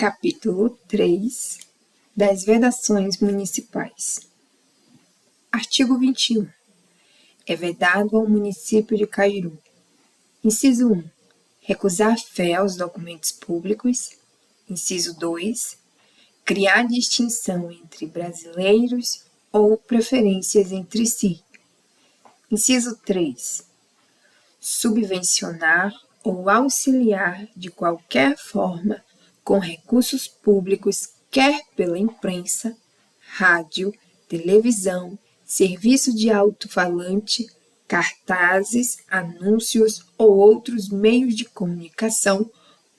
Capítulo 3 das Vedações Municipais. Artigo 21. É vedado ao município de Cairu: Inciso 1. Recusar fé aos documentos públicos. Inciso 2. Criar distinção entre brasileiros ou preferências entre si. Inciso 3. Subvencionar ou auxiliar de qualquer forma com recursos públicos, quer pela imprensa, rádio, televisão, serviço de alto-falante, cartazes, anúncios ou outros meios de comunicação,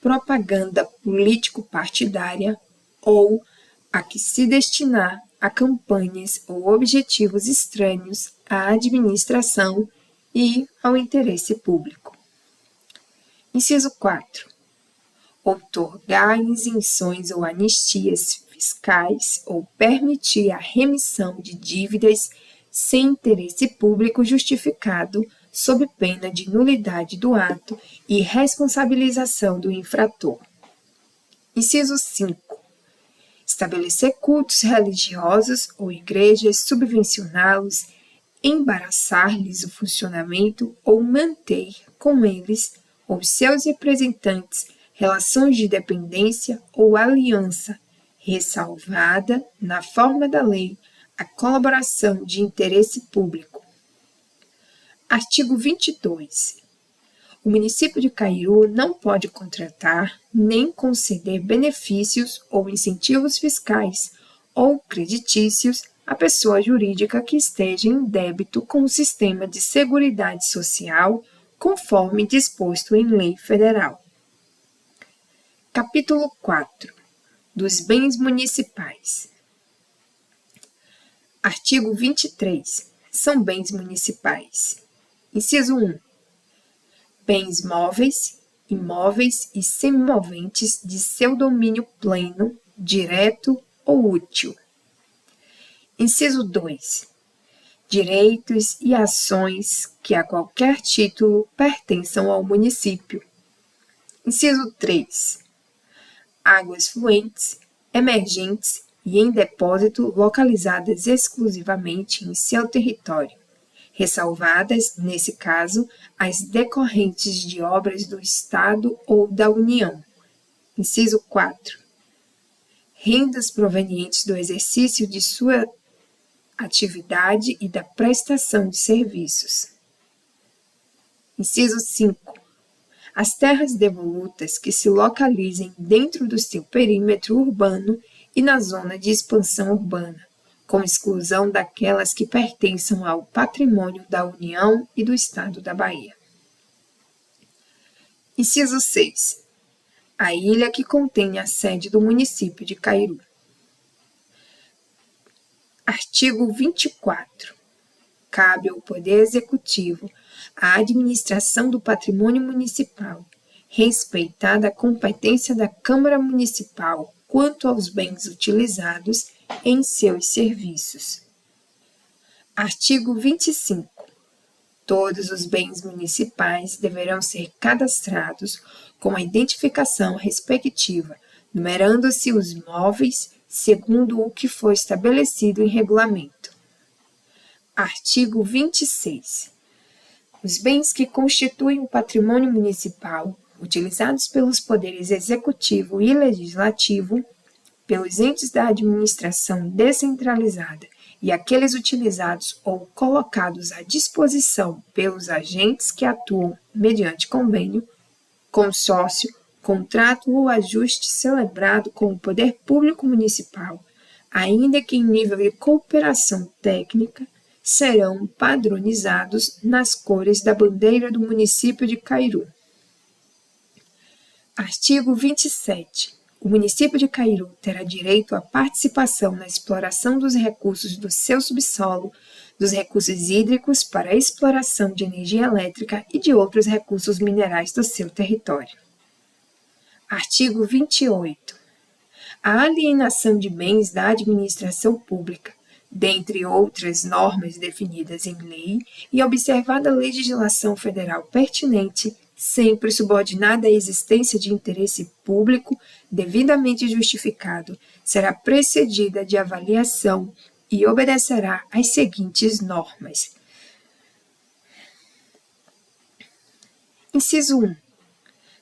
propaganda político-partidária ou a que se destinar a campanhas ou objetivos estranhos à administração e ao interesse público. Inciso 4. Outorgar isenções ou anistias fiscais ou permitir a remissão de dívidas sem interesse público justificado, sob pena de nulidade do ato e responsabilização do infrator. Inciso 5. Estabelecer cultos religiosos ou igrejas, subvencioná-los, embaraçar-lhes o funcionamento ou manter com eles ou seus representantes relações de dependência ou aliança, ressalvada, na forma da lei, a colaboração de interesse público. Artigo 22. O município de Cairu não pode contratar nem conceder benefícios ou incentivos fiscais ou creditícios à pessoa jurídica que esteja em débito com o sistema de seguridade social, conforme disposto em lei federal. Capítulo 4 dos bens municipais. Artigo 23. São bens municipais. Inciso 1. Bens móveis, imóveis e semimoventes de seu domínio pleno, direto ou útil. Inciso 2. Direitos e ações que a qualquer título pertençam ao município. Inciso 3. Águas fluentes, emergentes e em depósito localizadas exclusivamente em seu território, ressalvadas, nesse caso, as decorrentes de obras do Estado ou da União. Inciso 4. Rendas provenientes do exercício de sua atividade e da prestação de serviços. Inciso 5. As terras devolutas que se localizem dentro do seu perímetro urbano e na zona de expansão urbana, com exclusão daquelas que pertençam ao patrimônio da União e do Estado da Bahia. Inciso 6. A ilha que contém a sede do município de Cairu. Artigo 24. Cabe ao Poder Executivo a administração do patrimônio municipal, respeitada a competência da Câmara Municipal quanto aos bens utilizados em seus serviços. Artigo 25. Todos os bens municipais deverão ser cadastrados com a identificação respectiva, numerando-se os móveis segundo o que for estabelecido em regulamento. Artigo 26. Os bens que constituem o patrimônio municipal, utilizados pelos poderes executivo e legislativo, pelos entes da administração descentralizada e aqueles utilizados ou colocados à disposição pelos agentes que atuam mediante convênio, consórcio, contrato ou ajuste celebrado com o poder público municipal, ainda que em nível de cooperação técnica, serão padronizados nas cores da bandeira do município de Cairu. Artigo 27. O município de Cairu terá direito à participação na exploração dos recursos do seu subsolo, dos recursos hídricos para a exploração de energia elétrica e de outros recursos minerais do seu território. Artigo 28. A alienação de bens da administração pública, dentre outras normas definidas em lei e observada a legislação federal pertinente, sempre subordinada à existência de interesse público devidamente justificado, será precedida de avaliação e obedecerá às seguintes normas. Inciso 1.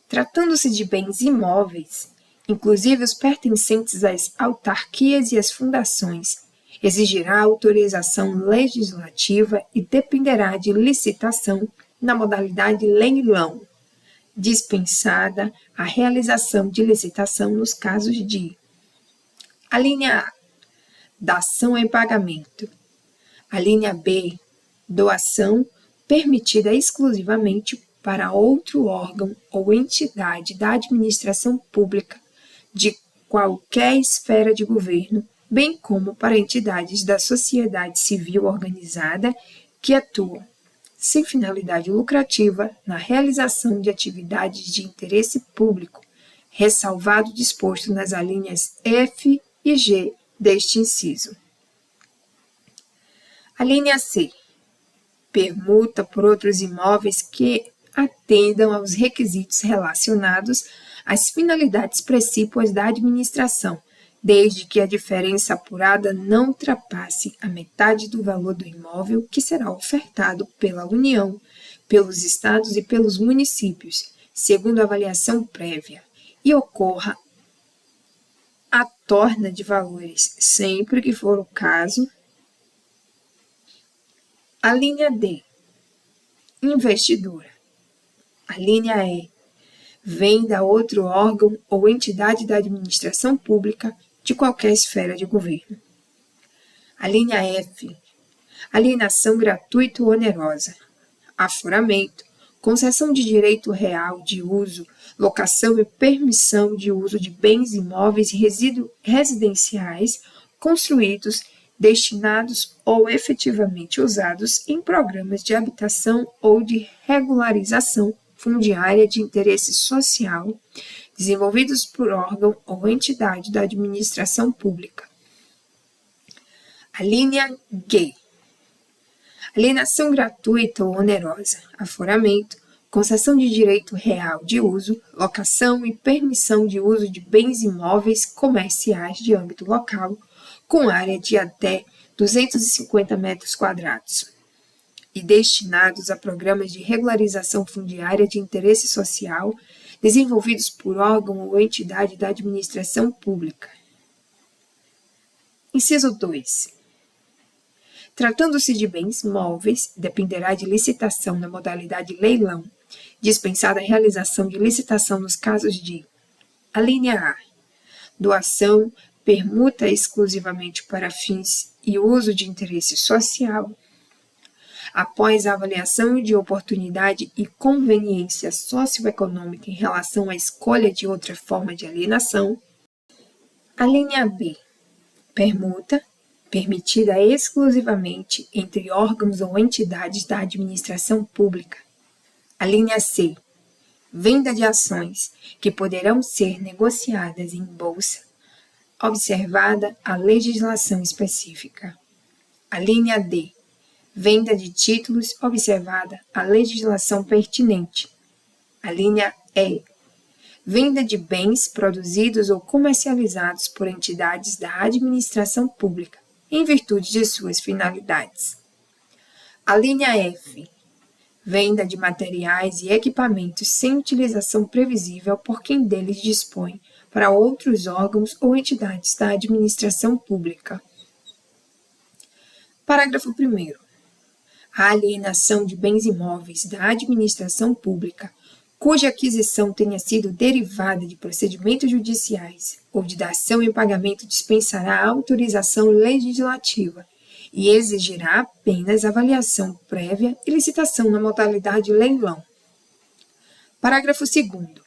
Tratando-se de bens imóveis, inclusive os pertencentes às autarquias e às fundações, exigirá autorização legislativa e dependerá de licitação na modalidade leilão, dispensada a realização de licitação nos casos de: a linha A, dação em pagamento; a linha B, doação permitida exclusivamente para outro órgão ou entidade da administração pública de qualquer esfera de governo, bem como para entidades da sociedade civil organizada que atuam, sem finalidade lucrativa, na realização de atividades de interesse público, ressalvado o disposto nas alíneas F e G deste inciso. A linha C. Permuta por outros imóveis que atendam aos requisitos relacionados às finalidades precípuas da administração, desde que a diferença apurada não ultrapasse a metade do valor do imóvel que será ofertado pela União, pelos estados e pelos municípios, segundo avaliação prévia, e ocorra a torna de valores, sempre que for o caso. A linha D. Investidura. A linha E. Venda a outro órgão ou entidade da administração pública de qualquer esfera de governo. A linha F. Alienação gratuita ou onerosa. Aforamento, concessão de direito real de uso, locação e permissão de uso de bens imóveis residenciais construídos, destinados ou efetivamente usados em programas de habitação ou de regularização fundiária de interesse social, desenvolvidos por órgão ou entidade da administração pública. A linha G. Alienação gratuita ou onerosa, aforamento, concessão de direito real de uso, locação e permissão de uso de bens imóveis comerciais de âmbito local, com área de até 250 metros quadrados, e destinados a programas de regularização fundiária de interesse social, desenvolvidos por órgão ou entidade da administração pública. Inciso 2. Tratando-se de bens móveis, dependerá de licitação na modalidade leilão, dispensada a realização de licitação nos casos de: a linha A. Doação, permuta exclusivamente para fins e uso de interesse social, após a avaliação de oportunidade e conveniência socioeconômica em relação à escolha de outra forma de alienação. A linha B. Permuta, permitida exclusivamente entre órgãos ou entidades da administração pública. A linha C. Venda de ações, que poderão ser negociadas em bolsa, observada a legislação específica. A linha D. Venda de títulos, observada a legislação pertinente. A linha E. Venda de bens produzidos ou comercializados por entidades da administração pública, em virtude de suas finalidades. A linha F. Venda de materiais e equipamentos sem utilização previsível por quem deles dispõe para outros órgãos ou entidades da administração pública. Parágrafo 1º. A alienação de bens imóveis da administração pública, cuja aquisição tenha sido derivada de procedimentos judiciais ou de dação em pagamento, dispensará a autorização legislativa e exigirá apenas avaliação prévia e licitação na modalidade leilão. Parágrafo 2º.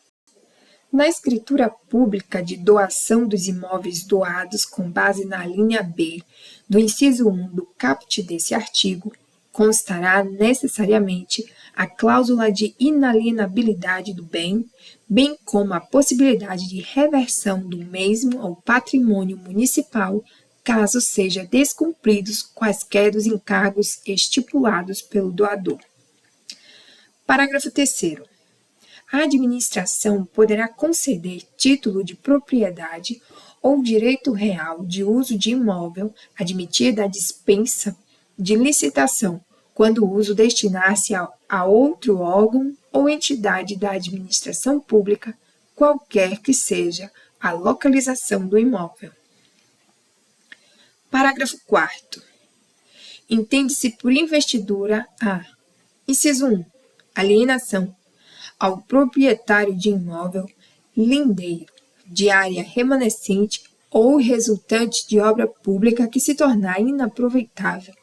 Na escritura pública de doação dos imóveis doados com base na linha B do inciso 1 do caput desse artigo, constará necessariamente a cláusula de inalienabilidade do bem, bem como a possibilidade de reversão do mesmo ao patrimônio municipal, caso sejam descumpridos quaisquer dos encargos estipulados pelo doador. Parágrafo 3º. a administração poderá conceder título de propriedade ou direito real de uso de imóvel, admitida a dispensa de licitação, quando o uso destinar-se a outro órgão ou entidade da administração pública, qualquer que seja a localização do imóvel. Parágrafo 4º. Entende-se por investidura a: inciso 1. Alienação ao proprietário de imóvel lindeiro, de área remanescente ou resultante de obra pública que se tornar inaproveitável,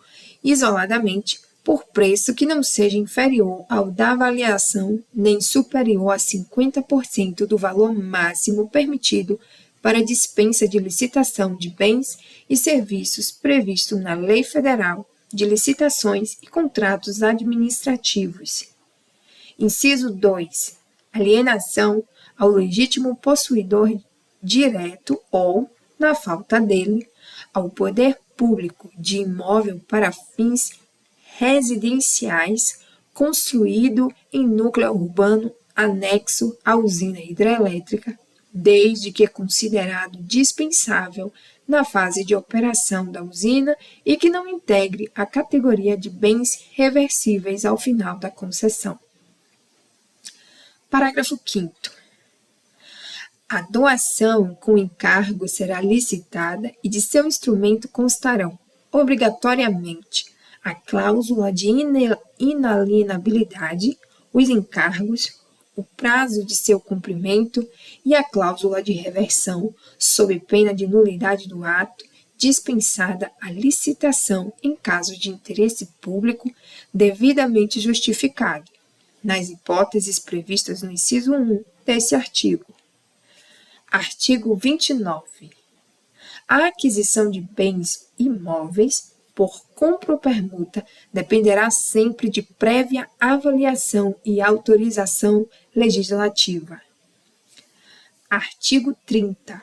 isoladamente, por preço que não seja inferior ao da avaliação, nem superior a 50% do valor máximo permitido para dispensa de licitação de bens e serviços previsto na Lei Federal de Licitações e Contratos Administrativos. Inciso 2. Alienação ao legítimo possuidor direto ou, na falta dele, ao poder público de imóvel para fins residenciais construído em núcleo urbano anexo à usina hidrelétrica, desde que considerado dispensável na fase de operação da usina e que não integre a categoria de bens reversíveis ao final da concessão. Parágrafo 5º. A doação com encargo será licitada e de seu instrumento constarão, obrigatoriamente, a cláusula de inalienabilidade, os encargos, o prazo de seu cumprimento e a cláusula de reversão, sob pena de nulidade do ato, dispensada a licitação em caso de interesse público devidamente justificado, nas hipóteses previstas no inciso 1 desse artigo. Artigo 29. A aquisição de bens imóveis por compra ou permuta dependerá sempre de prévia avaliação e autorização legislativa. Artigo 30.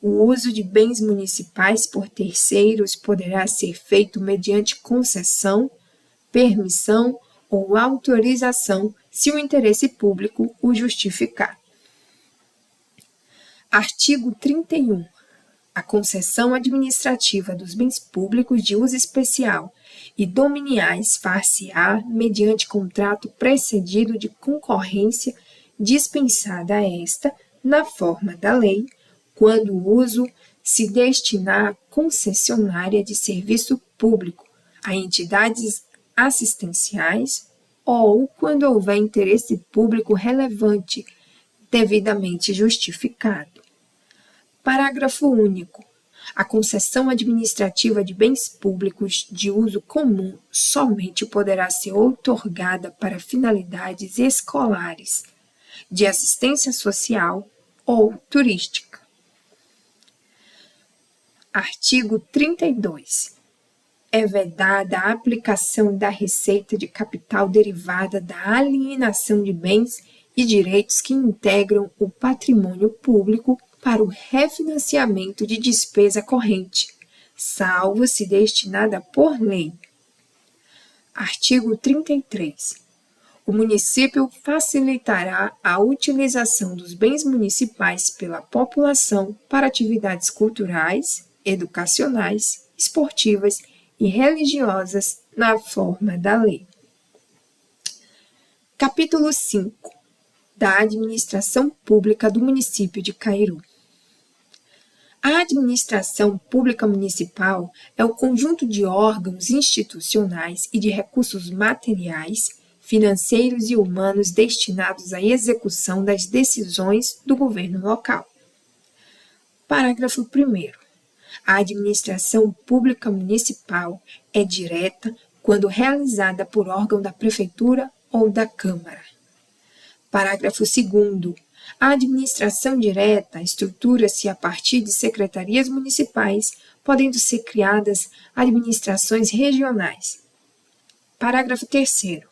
O uso de bens municipais por terceiros poderá ser feito mediante concessão, permissão ou autorização, se o interesse público o justificar. Artigo 31. A concessão administrativa dos bens públicos de uso especial e dominiais far-se-á mediante contrato precedido de concorrência dispensada a esta, na forma da lei, quando o uso se destinar à concessionária de serviço público, a entidades assistenciais ou quando houver interesse público relevante, devidamente justificado. Parágrafo único. A concessão administrativa de bens públicos de uso comum somente poderá ser outorgada para finalidades escolares, de assistência social ou turística. Artigo 32. É vedada a aplicação da receita de capital derivada da alienação de bens e direitos que integram o patrimônio público para o refinanciamento de despesa corrente, salvo se destinada por lei. Artigo 33. O município facilitará a utilização dos bens municipais pela população para atividades culturais, educacionais, esportivas e religiosas na forma da lei. Capítulo 5. Da administração pública do município de Cairu. A administração pública municipal é o conjunto de órgãos institucionais e de recursos materiais, financeiros e humanos destinados à execução das decisões do governo local. Parágrafo 1º. A administração pública municipal é direta quando realizada por órgão da Prefeitura ou da Câmara. Parágrafo 2º. A administração direta estrutura-se a partir de secretarias municipais, podendo ser criadas administrações regionais. Parágrafo 3º.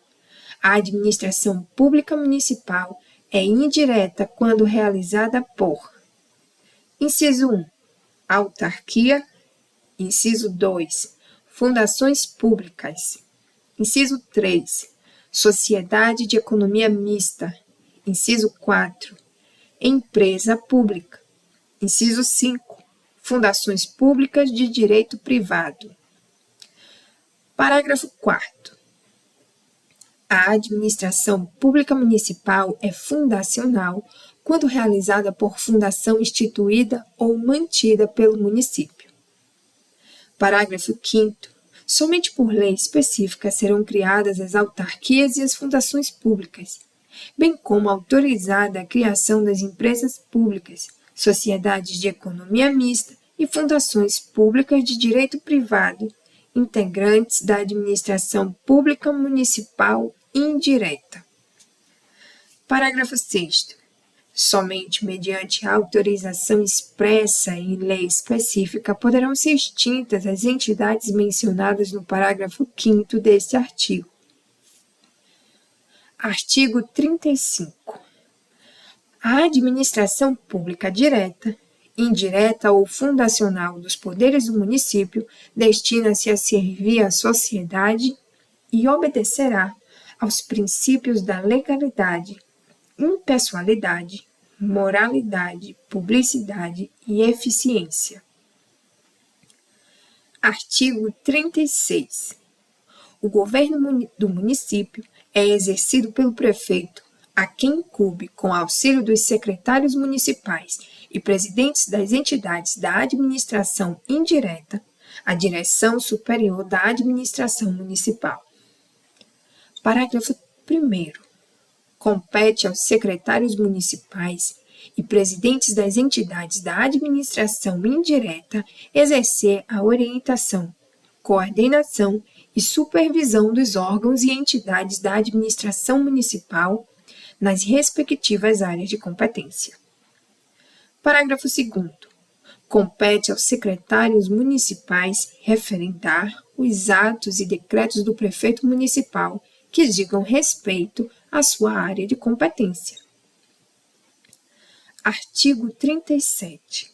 A administração pública municipal é indireta quando realizada por: inciso 1. Autarquia. Inciso 2. Fundações públicas. Inciso 3. Sociedade de economia mista. Inciso 4. Empresa pública. Inciso 5. Fundações públicas de direito privado. Parágrafo 4º. A administração pública municipal é fundacional quando realizada por fundação instituída ou mantida pelo município. Parágrafo 5º. Somente por lei específica serão criadas as autarquias e as fundações públicas, bem como autorizada a criação das empresas públicas, sociedades de economia mista e fundações públicas de direito privado, integrantes da administração pública municipal indireta. Parágrafo 6º. Somente mediante autorização expressa em lei específica poderão ser extintas as entidades mencionadas no parágrafo 5º deste artigo. Artigo 35. A administração pública direta, indireta ou fundacional dos poderes do município destina-se a servir à sociedade e obedecerá aos princípios da legalidade, impessoalidade, moralidade, publicidade e eficiência. Artigo 36. O governo do município é exercido pelo prefeito, a quem incumbe, com auxílio dos secretários municipais e presidentes das entidades da administração indireta, a direção superior da administração municipal. Parágrafo 1º. Compete aos secretários municipais e presidentes das entidades da administração indireta exercer a orientação, coordenação e supervisão dos órgãos e entidades da administração municipal nas respectivas áreas de competência. Parágrafo 2º. Compete aos secretários municipais referendar os atos e decretos do prefeito municipal que digam respeito à sua área de competência. Artigo 37.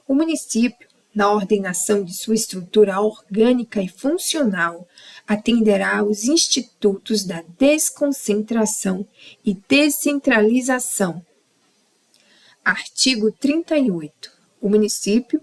O município, na ordenação de sua estrutura orgânica e funcional, atenderá aos institutos da desconcentração e descentralização. Artigo 38. O município,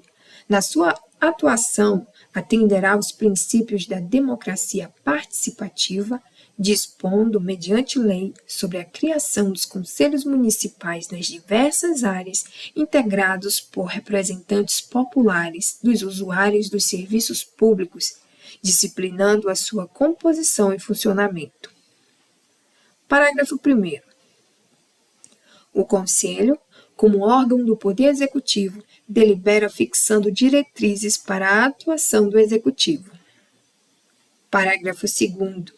na sua atuação, atenderá aos princípios da democracia participativa, dispondo, mediante lei, sobre a criação dos conselhos municipais nas diversas áreas, integrados por representantes populares dos usuários dos serviços públicos, disciplinando a sua composição e funcionamento. Parágrafo 1º. O Conselho, como órgão do Poder Executivo, delibera fixando diretrizes para a atuação do Executivo. Parágrafo 2º.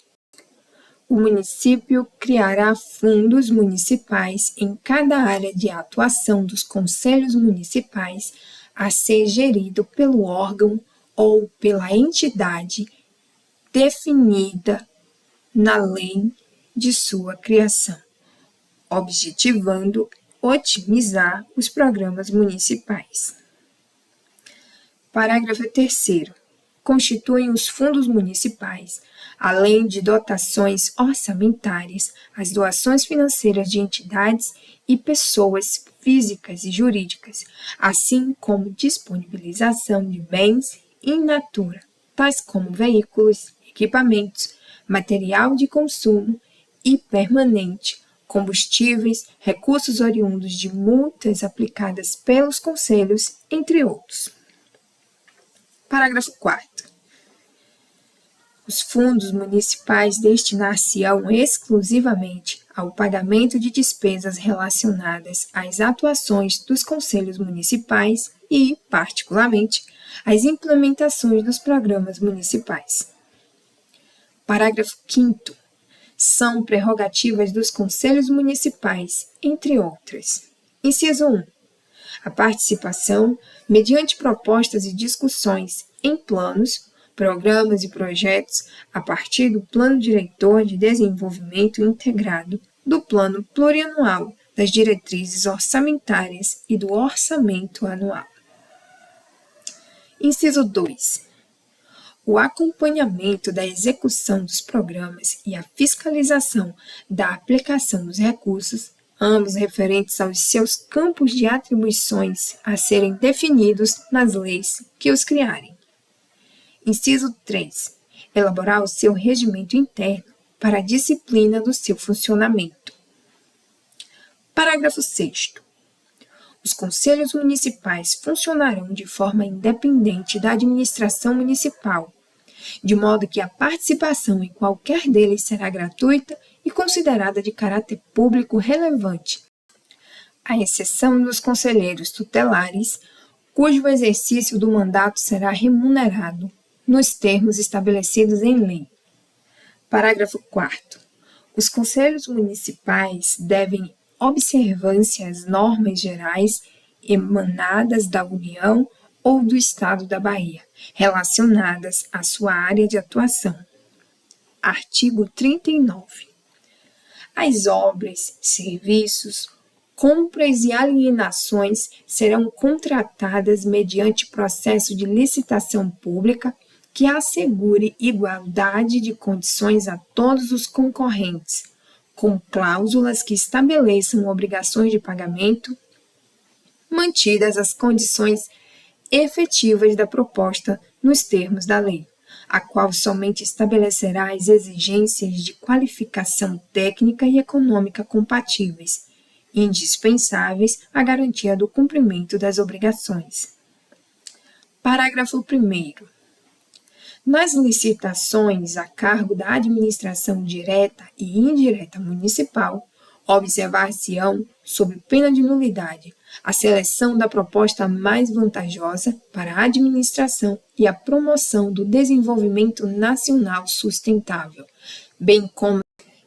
O município criará fundos municipais em cada área de atuação dos conselhos municipais a ser gerido pelo órgão ou pela entidade definida na lei de sua criação, objetivando otimizar os programas municipais. Parágrafo 3º. Constituem os fundos municipais, além de dotações orçamentárias, as doações financeiras de entidades e pessoas físicas e jurídicas, assim como disponibilização de bens in natura, tais como veículos, equipamentos, material de consumo e permanente, combustíveis, recursos oriundos de multas aplicadas pelos conselhos, entre outros. Parágrafo 4º. Os fundos municipais destinar-se-ão exclusivamente ao pagamento de despesas relacionadas às atuações dos conselhos municipais e, particularmente, às implementações dos programas municipais. Parágrafo 5º. São prerrogativas dos conselhos municipais, entre outras. Inciso 1. A participação, mediante propostas e discussões em planos, programas e projetos a partir do Plano Diretor de Desenvolvimento Integrado, do Plano Plurianual, das diretrizes orçamentárias e do Orçamento Anual. Inciso 2. O acompanhamento da execução dos programas e a fiscalização da aplicação dos recursos, ramos referentes aos seus campos de atribuições a serem definidos nas leis que os criarem. Inciso 3. Elaborar o seu regimento interno para a disciplina do seu funcionamento. Parágrafo 6º. Os conselhos municipais funcionarão de forma independente da administração municipal, de modo que a participação em qualquer deles será gratuita e considerada de caráter público relevante, à exceção dos conselheiros tutelares, cujo exercício do mandato será remunerado, nos termos estabelecidos em lei. Parágrafo 4º. Os conselhos municipais devem observância às normas gerais emanadas da União ou do Estado da Bahia, relacionadas à sua área de atuação. Artigo 39. As obras, serviços, compras e alienações serão contratadas mediante processo de licitação pública que assegure igualdade de condições a todos os concorrentes, com cláusulas que estabeleçam obrigações de pagamento, mantidas as condições efetivas da proposta nos termos da lei, a qual somente estabelecerá as exigências de qualificação técnica e econômica compatíveis, indispensáveis à garantia do cumprimento das obrigações. Parágrafo 1º. Nas licitações a cargo da administração direta e indireta municipal, observar-se-ão, sob pena de nulidade, a seleção da proposta mais vantajosa para a administração e a promoção do desenvolvimento nacional sustentável, bem como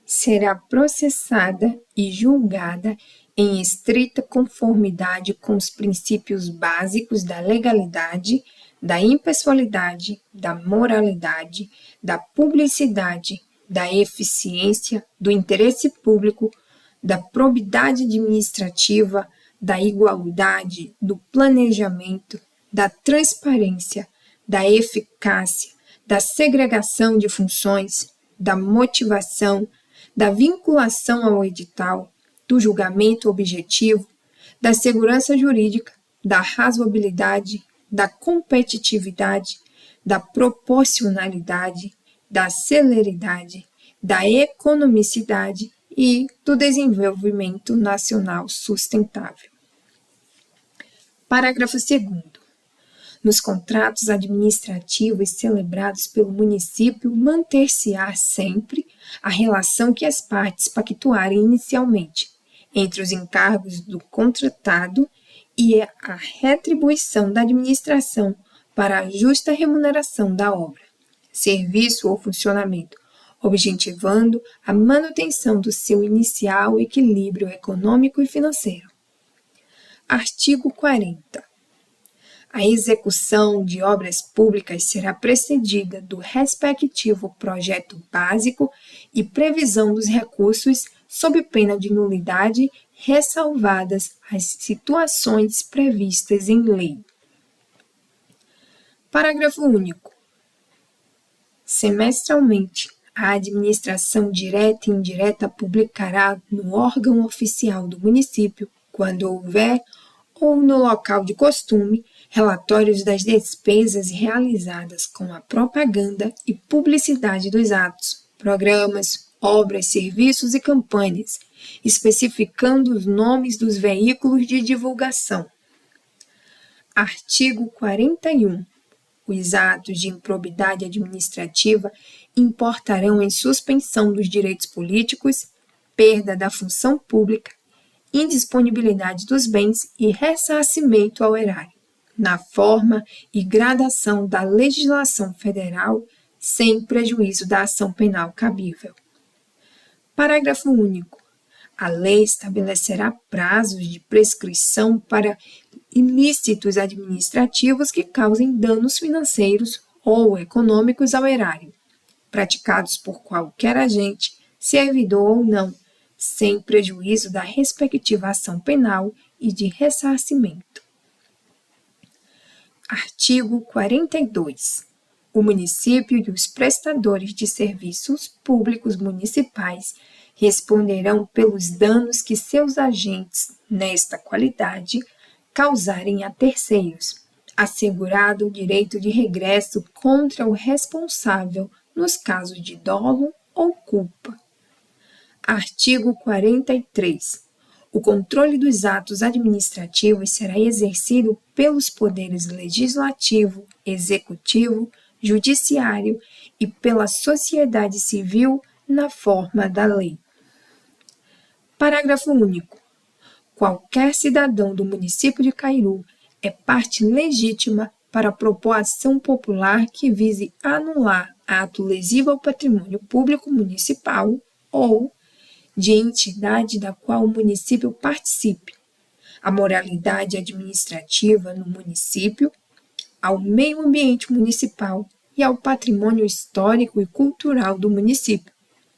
será processada e julgada em estrita conformidade com os princípios básicos da legalidade, da impessoalidade, da moralidade, da publicidade, da eficiência, do interesse público, da probidade administrativa, da igualdade, do planejamento, da transparência, da eficácia, da segregação de funções, da motivação, da vinculação ao edital, do julgamento objetivo, da segurança jurídica, da razoabilidade, da competitividade, da proporcionalidade, da celeridade, da economicidade e do desenvolvimento nacional sustentável. Parágrafo 2º. Nos contratos administrativos celebrados pelo município, manter-se-á sempre a relação que as partes pactuarem inicialmente entre os encargos do contratado e a retribuição da administração para a justa remuneração da obra, serviço ou funcionamento, objetivando a manutenção do seu inicial equilíbrio econômico e financeiro. Artigo 40. A execução de obras públicas será precedida do respectivo projeto básico e previsão dos recursos sob pena de nulidade, ressalvadas as situações previstas em lei. Parágrafo único. Semestralmente, a administração direta e indireta publicará no órgão oficial do município, quando houver, ou no local de costume, relatórios das despesas realizadas com a propaganda e publicidade dos atos, programas, obras, serviços e campanhas, especificando os nomes dos veículos de divulgação. Artigo 41. Os atos de improbidade administrativa importarão em suspensão dos direitos políticos, perda da função pública, indisponibilidade dos bens e ressarcimento ao erário, na forma e gradação da legislação federal, sem prejuízo da ação penal cabível. Parágrafo único. A lei estabelecerá prazos de prescrição para ilícitos administrativos que causem danos financeiros ou econômicos ao erário, praticados por qualquer agente, servidor ou não, sem prejuízo da respectiva ação penal e de ressarcimento. Artigo 42. O município e os prestadores de serviços públicos municipais responderão pelos danos que seus agentes, nesta qualidade, causarem a terceiros, assegurado o direito de regresso contra o responsável nos casos de dolo ou culpa. Artigo 43. O controle dos atos administrativos será exercido pelos poderes legislativo, executivo, judiciário e pela sociedade civil na forma da lei. Parágrafo único. Qualquer cidadão do município de Cairu é parte legítima para propor ação popular que vise anular ato lesivo ao patrimônio público municipal ou de entidade da qual o município participe, à moralidade administrativa no município, ao meio ambiente municipal e ao patrimônio histórico e cultural do município,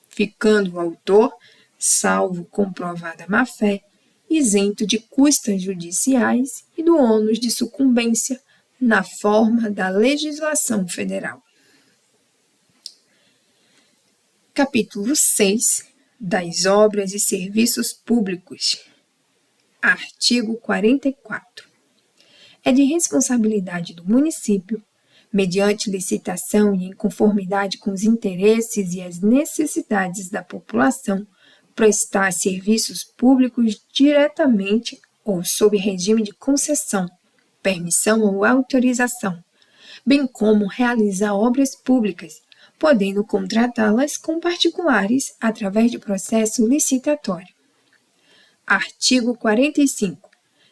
ficando o autor, salvo comprovada má-fé, isento de custas judiciais e do ônus de sucumbência na forma da legislação federal. Capítulo 6 das obras e serviços públicos. Artigo 44. É de responsabilidade do município, mediante licitação e em conformidade com os interesses e as necessidades da população, prestar serviços públicos diretamente ou sob regime de concessão, permissão ou autorização, bem como realizar obras públicas, podendo contratá-las com particulares através de processo licitatório. Artigo 45.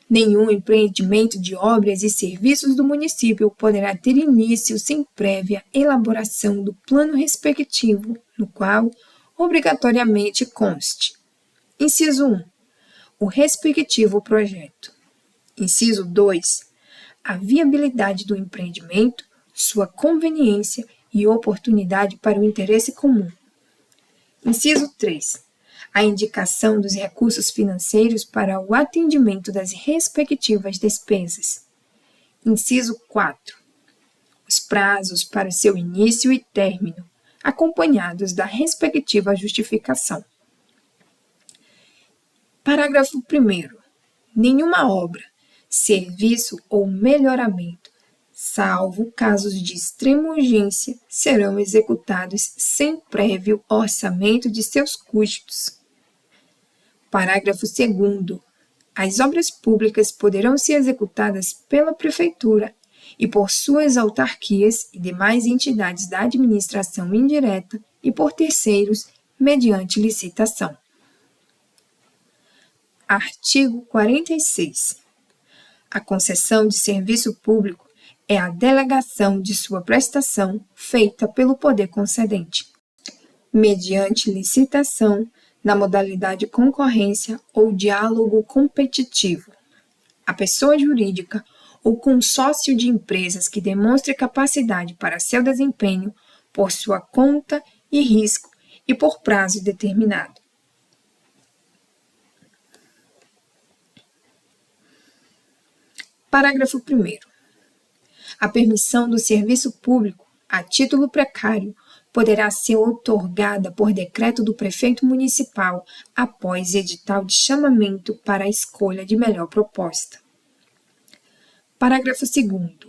Nenhum empreendimento de obras e serviços do município poderá ter início sem prévia elaboração do plano respectivo, no qual obrigatoriamente conste: inciso 1. O respectivo projeto. Inciso 2. A viabilidade do empreendimento, sua conveniência e oportunidade para o interesse comum. Inciso 3. A indicação dos recursos financeiros para o atendimento das respectivas despesas. Inciso 4. Os prazos para o seu início e término, acompanhados da respectiva justificação. Parágrafo 1º. Nenhuma obra, serviço ou melhoramento, salvo casos de extrema urgência, serão executados sem prévio orçamento de seus custos. Parágrafo 2º. As obras públicas poderão ser executadas pela Prefeitura e por suas autarquias e demais entidades da administração indireta e por terceiros, mediante licitação. Artigo 46. A concessão de serviço público é a delegação de sua prestação feita pelo poder concedente, mediante licitação, na modalidade concorrência ou diálogo competitivo. A pessoa jurídica ou consórcio de empresas que demonstre capacidade para seu desempenho por sua conta e risco e por prazo determinado. Parágrafo 1º. A permissão do serviço público, a título precário, poderá ser outorgada por decreto do prefeito municipal após edital de chamamento para a escolha de melhor proposta. Parágrafo 2º.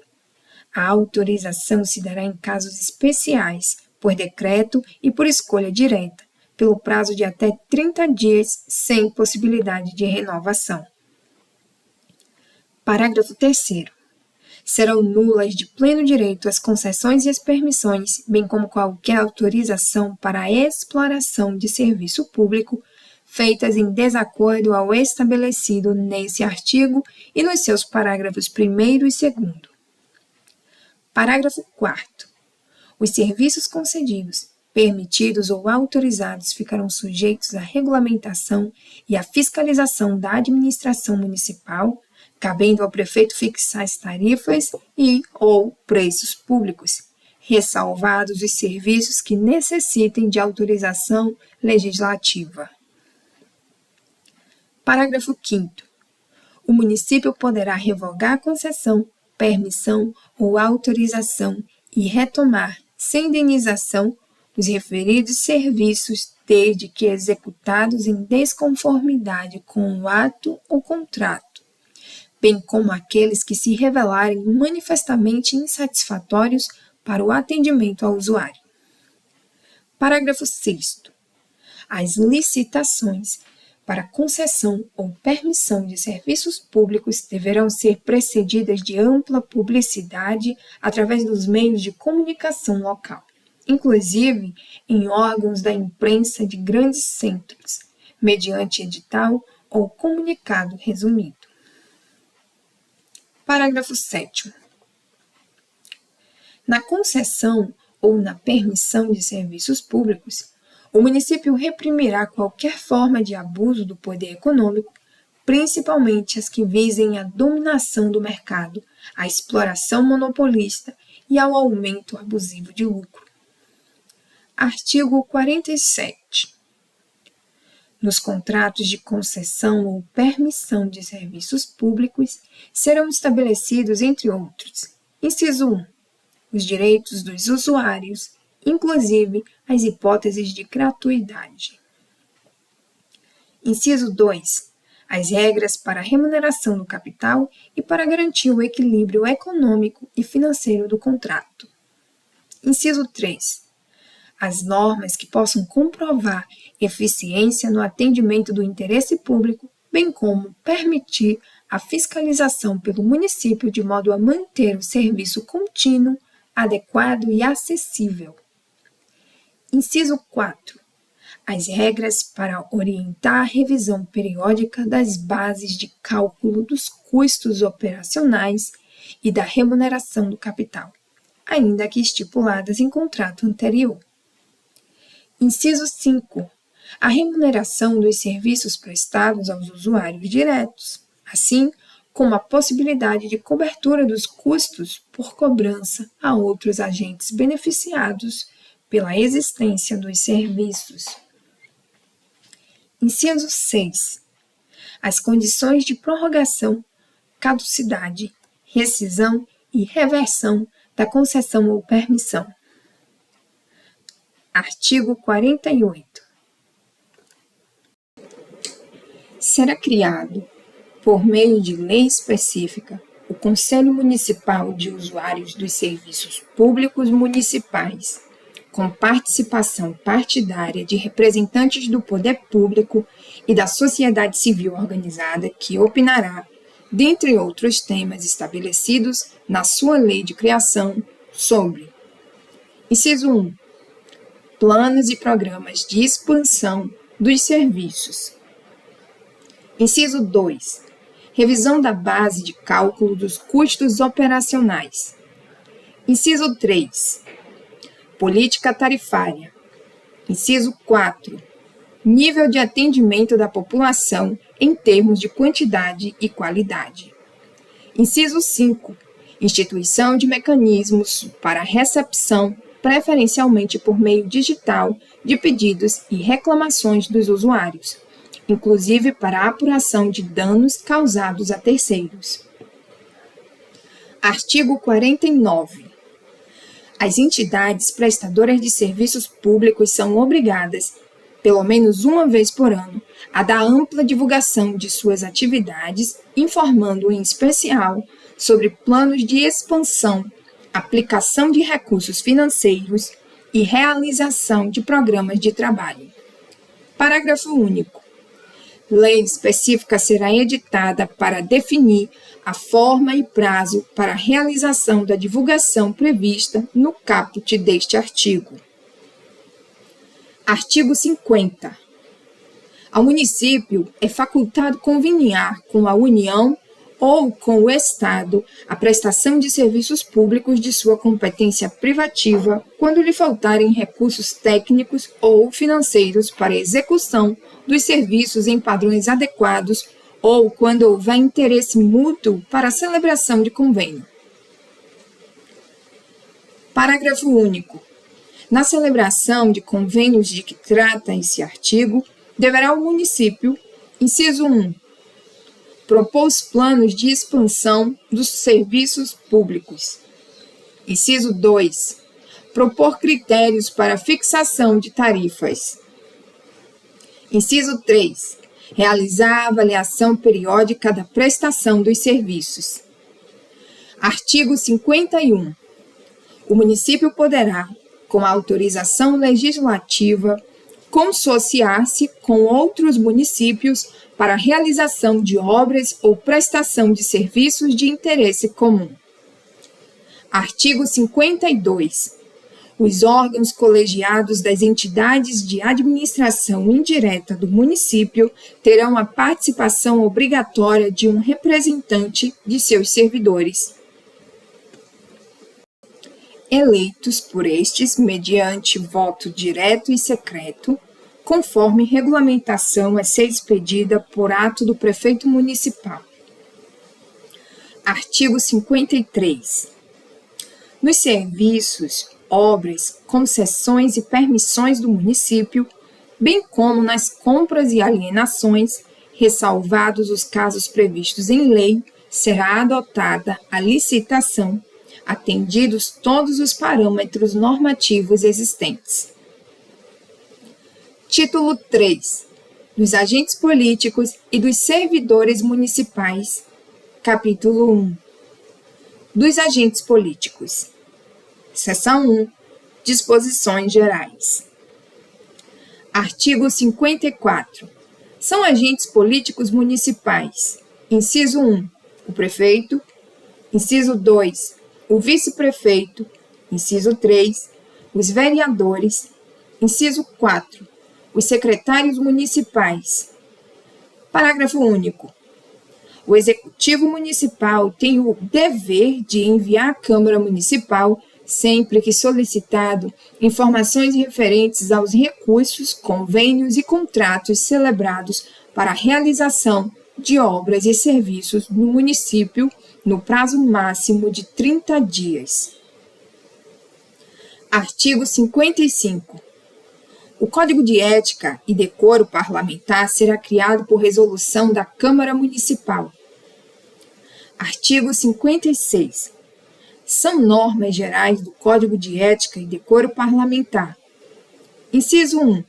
A autorização se dará em casos especiais, por decreto e por escolha direta, pelo prazo de até 30 dias, sem possibilidade de renovação. Parágrafo 3º. Serão nulas de pleno direito as concessões e as permissões, bem como qualquer autorização para a exploração de serviço público, feitas em desacordo ao estabelecido nesse artigo e nos seus parágrafos 1º e 2º. Parágrafo 4º. Os serviços concedidos, permitidos ou autorizados ficarão sujeitos à regulamentação e à fiscalização da administração municipal, cabendo ao prefeito fixar as tarifas ou preços públicos, ressalvados os serviços que necessitem de autorização legislativa. Parágrafo 5º. O município poderá revogar a concessão, permissão ou autorização e retomar, sem indenização, os referidos serviços desde que executados em desconformidade com o ato ou contrato, bem como aqueles que se revelarem manifestamente insatisfatórios para o atendimento ao usuário. Parágrafo 6º. As licitações para concessão ou permissão de serviços públicos deverão ser precedidas de ampla publicidade através dos meios de comunicação local, inclusive em órgãos da imprensa de grandes centros, mediante edital ou comunicado resumido. Parágrafo 7º. Na concessão ou na permissão de serviços públicos, o município reprimirá qualquer forma de abuso do poder econômico, principalmente as que visem à dominação do mercado, à exploração monopolista e ao aumento abusivo de lucro. Artigo 47. Nos contratos de concessão ou permissão de serviços públicos serão estabelecidos, entre outros, inciso 1, os direitos dos usuários, inclusive as hipóteses de gratuidade. Inciso 2. As regras para a remuneração do capital e para garantir o equilíbrio econômico e financeiro do contrato. Inciso 3. As normas que possam comprovar eficiência no atendimento do interesse público, bem como permitir a fiscalização pelo município de modo a manter o serviço contínuo, adequado e acessível. Inciso 4. As regras para orientar a revisão periódica das bases de cálculo dos custos operacionais e da remuneração do capital, ainda que estipuladas em contrato anterior. Inciso 5. A remuneração dos serviços prestados aos usuários diretos, assim como a possibilidade de cobertura dos custos por cobrança a outros agentes beneficiados pela existência dos serviços. Inciso 6. As condições de prorrogação, caducidade, rescisão e reversão da concessão ou permissão. Artigo 48. Será criado, por meio de lei específica, o Conselho Municipal de Usuários dos Serviços Públicos Municipais, com participação partidária de representantes do poder público e da sociedade civil organizada, que opinará, dentre outros temas estabelecidos na sua lei de criação, sobre: inciso 1. Planos e programas de expansão dos serviços. Inciso 2. Revisão da base de cálculo dos custos operacionais. Inciso 3. Política tarifária. Inciso 4. Nível de atendimento da população em termos de quantidade e qualidade. Inciso 5. Instituição de mecanismos para recepção, preferencialmente por meio digital, de pedidos e reclamações dos usuários, inclusive para a apuração de danos causados a terceiros. Artigo 49. As entidades prestadoras de serviços públicos são obrigadas, pelo menos uma vez por ano, a dar ampla divulgação de suas atividades, informando em especial sobre planos de expansão, aplicação de recursos financeiros e realização de programas de trabalho. Parágrafo único. Lei específica será editada para definir a forma e prazo para a realização da divulgação prevista no caput deste artigo. Artigo 50. Ao município é facultado conveniar com a União ou com o Estado a prestação de serviços públicos de sua competência privativa quando lhe faltarem recursos técnicos ou financeiros para a execução dos serviços em padrões adequados ou quando houver interesse mútuo para a celebração de convênio. Parágrafo único. Na celebração de convênios de que trata esse artigo, deverá o município, inciso 1, propor os planos de expansão dos serviços públicos. Inciso 2, propor critérios para fixação de tarifas. Inciso 3. Realizar a avaliação periódica da prestação dos serviços. Artigo 51. O município poderá, com a autorização legislativa, consociar-se com outros municípios para a realização de obras ou prestação de serviços de interesse comum. Artigo 52. Os órgãos colegiados das entidades de administração indireta do município terão a participação obrigatória de um representante de seus servidores, eleitos por estes mediante voto direto e secreto, conforme regulamentação a ser expedida por ato do prefeito municipal. Artigo 53. Nos serviços, obras, concessões e permissões do município, bem como nas compras e alienações, ressalvados os casos previstos em lei, será adotada a licitação, atendidos todos os parâmetros normativos existentes. Título 3. Dos agentes políticos e dos servidores municipais. Capítulo 1. Dos agentes políticos. Seção 1. Disposições gerais. Artigo 54. São agentes políticos municipais. Inciso 1. O prefeito. Inciso 2. O vice-prefeito. Inciso 3. Os vereadores. Inciso 4. Os secretários municipais. Parágrafo único. O Executivo Municipal tem o dever de enviar à Câmara Municipal, sempre que solicitado, informações referentes aos recursos, convênios e contratos celebrados para a realização de obras e serviços no município no prazo máximo de 30 dias. Artigo 55. O Código de Ética e Decoro Parlamentar será criado por resolução da Câmara Municipal. Artigo 56. São normas gerais do Código de Ética e Decoro Parlamentar. Inciso 1.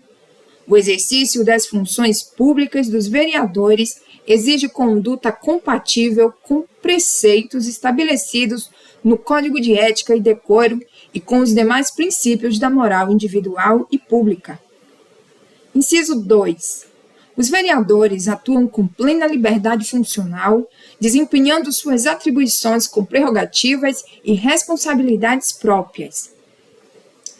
O exercício das funções públicas dos vereadores exige conduta compatível com preceitos estabelecidos no Código de Ética e Decoro e com os demais princípios da moral individual e pública. Inciso 2. Os vereadores atuam com plena liberdade funcional, desempenhando suas atribuições com prerrogativas e responsabilidades próprias,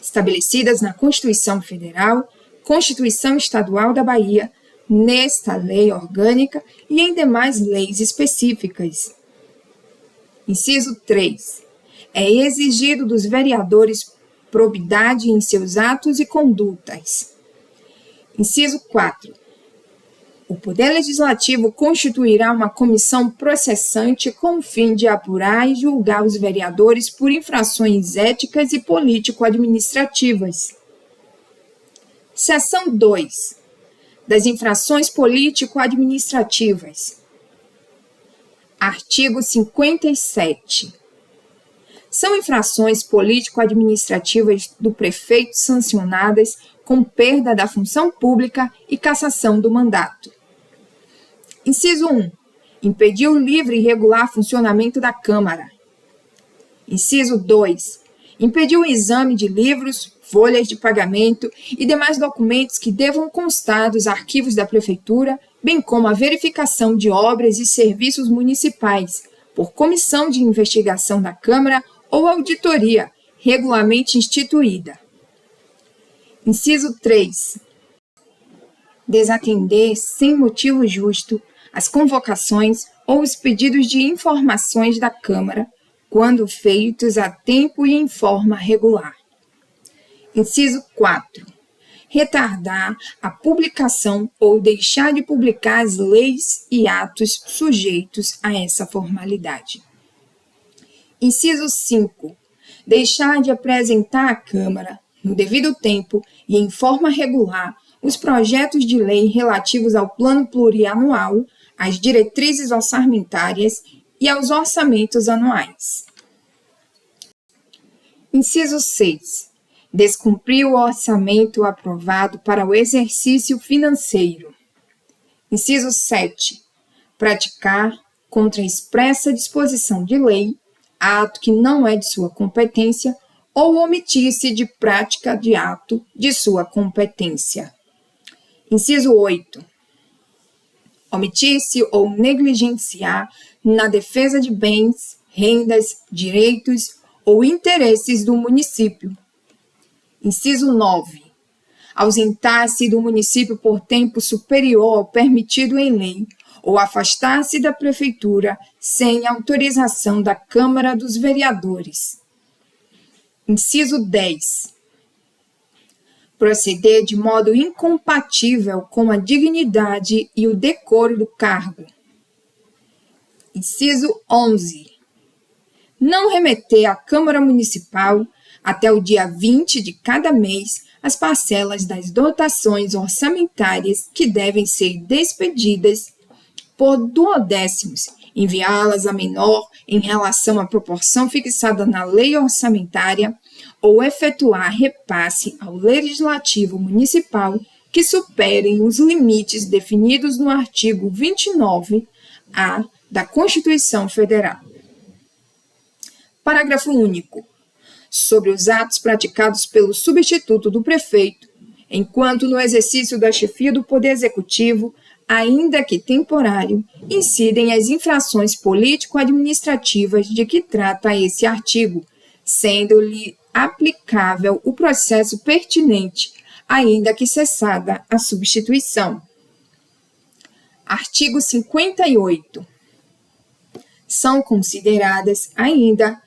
estabelecidas na Constituição Federal, Constituição Estadual da Bahia, nesta lei orgânica e em demais leis específicas. Inciso 3. É exigido dos vereadores probidade em seus atos e condutas. Inciso 4. O Poder Legislativo constituirá uma comissão processante com o fim de apurar e julgar os vereadores por infrações éticas e político-administrativas. Seção 2. Das infrações político-administrativas. Artigo 57. São infrações político-administrativas do prefeito sancionadas com perda da função pública e cassação do mandato. Inciso 1. Impedir o livre e regular funcionamento da Câmara. Inciso 2. Impedir o exame de livros, folhas de pagamento e demais documentos que devam constar dos arquivos da Prefeitura, bem como a verificação de obras e serviços municipais, por comissão de investigação da Câmara ou auditoria, regularmente instituída. Inciso 3. Desatender, sem motivo justo, as convocações ou os pedidos de informações da Câmara, quando feitos a tempo e em forma regular. Inciso 4. Retardar a publicação ou deixar de publicar as leis e atos sujeitos a essa formalidade. Inciso 5. Deixar de apresentar à Câmara, no devido tempo e em forma regular, os projetos de lei relativos ao Plano Plurianual, às diretrizes orçamentárias e aos orçamentos anuais. Inciso 6. Descumprir o orçamento aprovado para o exercício financeiro. Inciso 7. Praticar, contra a expressa disposição de lei, ato que não é de sua competência ou omitir-se de prática de ato de sua competência. Inciso 8. Omitir-se ou negligenciar na defesa de bens, rendas, direitos ou interesses do município. Inciso 9. Ausentar-se do município por tempo superior ao permitido em lei ou afastar-se da prefeitura sem autorização da Câmara dos Vereadores. Inciso 10. Proceder de modo incompatível com a dignidade e o decoro do cargo. Inciso 11. Não remeter à Câmara Municipal, até o dia 20 de cada mês, as parcelas das dotações orçamentárias que devem ser despedidas por duodécimos, enviá-las a menor em relação à proporção fixada na lei orçamentária ou efetuar repasse ao Legislativo Municipal que superem os limites definidos no artigo 29-A da Constituição Federal. Parágrafo único. Sobre os atos praticados pelo substituto do prefeito, enquanto no exercício da chefia do Poder Executivo, ainda que temporário, incidem as infrações político-administrativas de que trata esse artigo, sendo-lhe aplicável o processo pertinente, ainda que cessada a substituição. Artigo 58. São consideradas ainda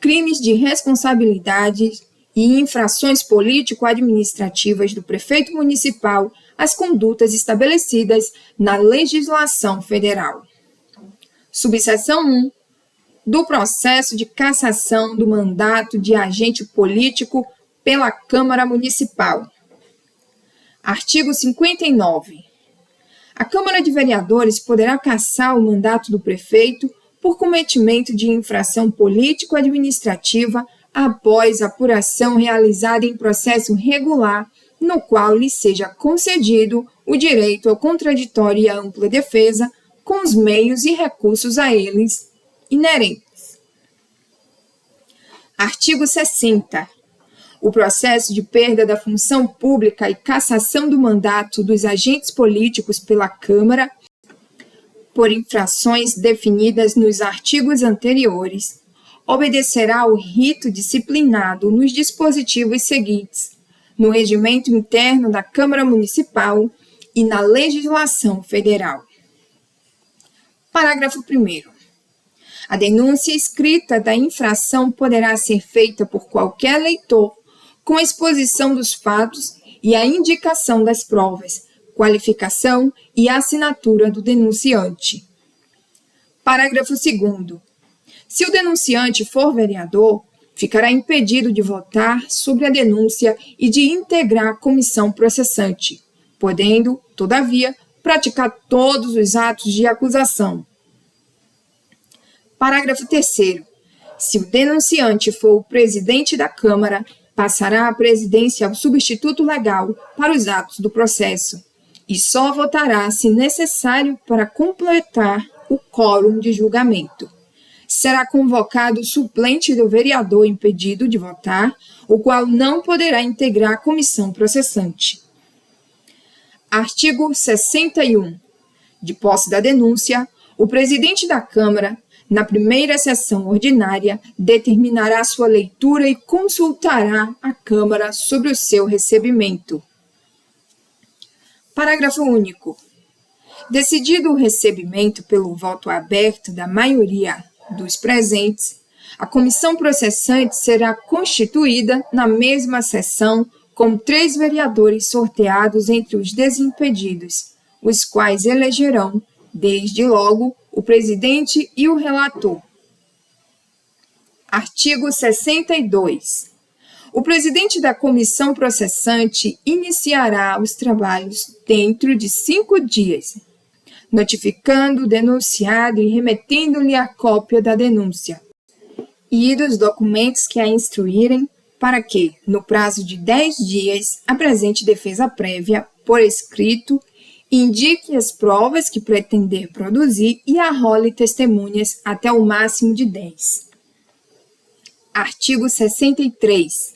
crimes de responsabilidade e infrações político-administrativas do prefeito municipal as condutas estabelecidas na legislação federal. Subseção 1. Do processo de cassação do mandato de agente político pela Câmara Municipal. Artigo 59. A Câmara de Vereadores poderá cassar o mandato do prefeito por cometimento de infração político-administrativa após apuração realizada em processo regular, no qual lhe seja concedido o direito ao contraditório e à ampla defesa, com os meios e recursos a eles inerentes. Artigo 60. O processo de perda da função pública e cassação do mandato dos agentes políticos pela Câmara, por infrações definidas nos artigos anteriores, obedecerá ao rito disciplinado nos dispositivos seguintes, no regimento interno da Câmara Municipal e na legislação federal. Parágrafo 1º. A denúncia escrita da infração poderá ser feita por qualquer leitor, com exposição dos fatos e a indicação das provas, qualificação e assinatura do denunciante. Parágrafo 2º. Se o denunciante for vereador, ficará impedido de votar sobre a denúncia e de integrar a comissão processante, podendo, todavia, praticar todos os atos de acusação. Parágrafo 3º. Se o denunciante for o presidente da Câmara, passará a presidência ao substituto legal para os atos do processo e só votará se necessário para completar o quórum de julgamento. Será convocado o suplente do vereador impedido de votar, o qual não poderá integrar a comissão processante. Artigo 61. De posse da denúncia, o presidente da Câmara, na primeira sessão ordinária, determinará sua leitura e consultará a Câmara sobre o seu recebimento. Parágrafo único. Decidido o recebimento pelo voto aberto da maioria dos presentes, a comissão processante será constituída na mesma sessão com 3 vereadores sorteados entre os desimpedidos, os quais elegerão, desde logo, o presidente e o relator. Artigo 62. O presidente da comissão processante iniciará os trabalhos dentro de 5 dias, notificando o denunciado e remetendo-lhe a cópia da denúncia e dos documentos que a instruírem para que, no prazo de 10 dias, apresente defesa prévia, por escrito, indique as provas que pretender produzir e arrole testemunhas até o máximo de 10. Artigo 63.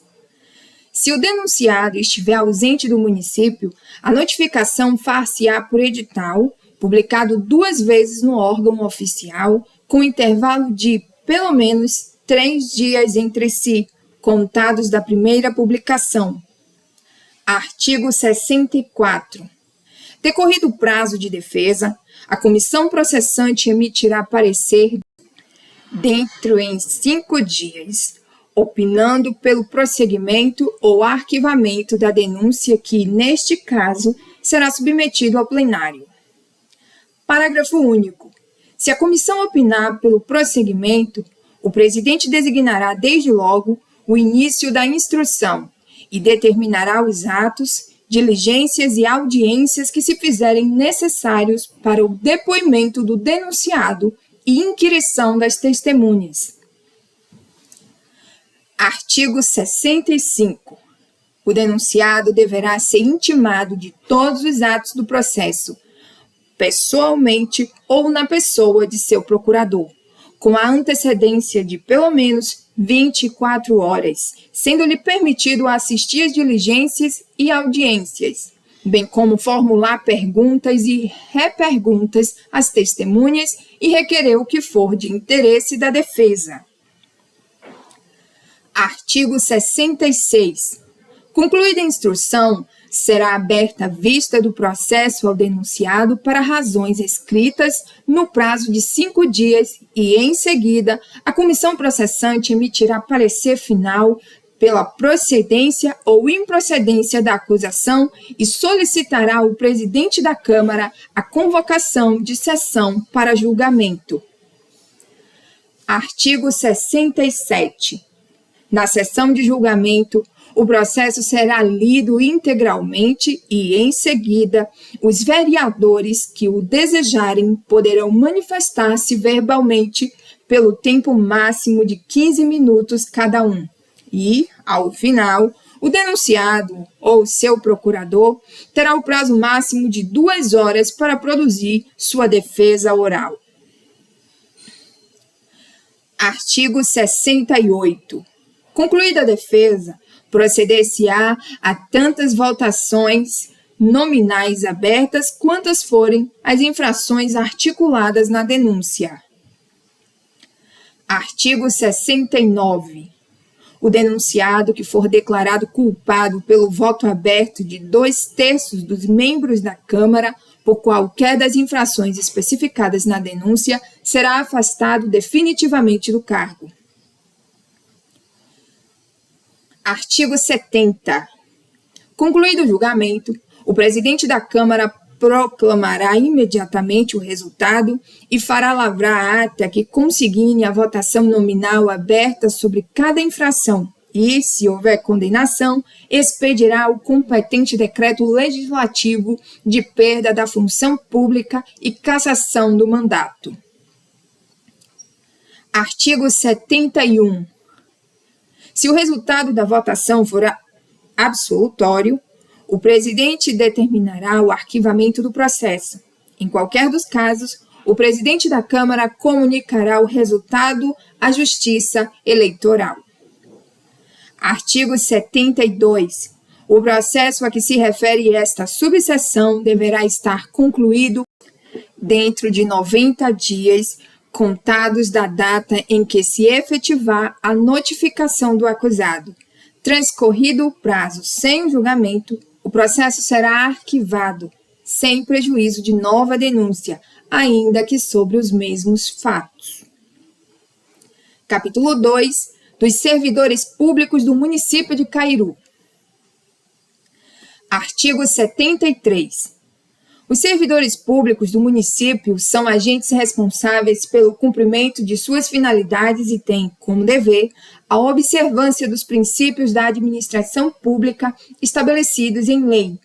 Se o denunciado estiver ausente do município, a notificação far-se-á por edital, publicado 2 vezes no órgão oficial, com intervalo de, pelo menos, 3 dias entre si, contados da primeira publicação. Artigo 64. Decorrido o prazo de defesa, a comissão processante emitirá parecer dentro em 5 dias, opinando pelo prosseguimento ou arquivamento da denúncia que, neste caso, será submetido ao plenário. Parágrafo único. Se a comissão opinar pelo prosseguimento, o presidente designará desde logo o início da instrução e determinará os atos, diligências e audiências que se fizerem necessários para o depoimento do denunciado e inquirição das testemunhas. Artigo 65. O denunciado deverá ser intimado de todos os atos do processo, pessoalmente ou na pessoa de seu procurador, com a antecedência de pelo menos 24 horas, sendo-lhe permitido assistir às diligências e audiências, bem como formular perguntas e reperguntas às testemunhas e requerer o que for de interesse da defesa. Artigo 66. Concluída a instrução, será aberta a vista do processo ao denunciado para razões escritas no prazo de 5 dias e, em seguida, a comissão processante emitirá parecer final pela procedência ou improcedência da acusação e solicitará ao presidente da Câmara a convocação de sessão para julgamento. Artigo 67. Na sessão de julgamento, o processo será lido integralmente e, em seguida, os vereadores que o desejarem poderão manifestar-se verbalmente pelo tempo máximo de 15 minutos cada um. E, ao final, o denunciado ou seu procurador terá o prazo máximo de 2 horas para produzir sua defesa oral. Artigo 68. Concluída a defesa, proceder-se-á a tantas votações nominais abertas quantas forem as infrações articuladas na denúncia. Artigo 69. O denunciado que for declarado culpado pelo voto aberto de 2/3 dos membros da Câmara por qualquer das infrações especificadas na denúncia será afastado definitivamente do cargo. Artigo 70. Concluído o julgamento, o presidente da Câmara proclamará imediatamente o resultado e fará lavrar a ata que consigne a votação nominal aberta sobre cada infração e, se houver condenação, expedirá o competente decreto legislativo de perda da função pública e cassação do mandato. Artigo 71. Se o resultado da votação for absolutório, o presidente determinará o arquivamento do processo. Em qualquer dos casos, o presidente da Câmara comunicará o resultado à Justiça Eleitoral. Artigo 72. O processo a que se refere esta subseção deverá estar concluído dentro de 90 dias, contados da data em que se efetivar a notificação do acusado. Transcorrido o prazo sem o julgamento, o processo será arquivado, sem prejuízo de nova denúncia, ainda que sobre os mesmos fatos. Capítulo 2. Dos servidores públicos do município de Cairu. Artigo 73. Os servidores públicos do município são agentes responsáveis pelo cumprimento de suas finalidades e têm, como dever, a observância dos princípios da administração pública estabelecidos em lei.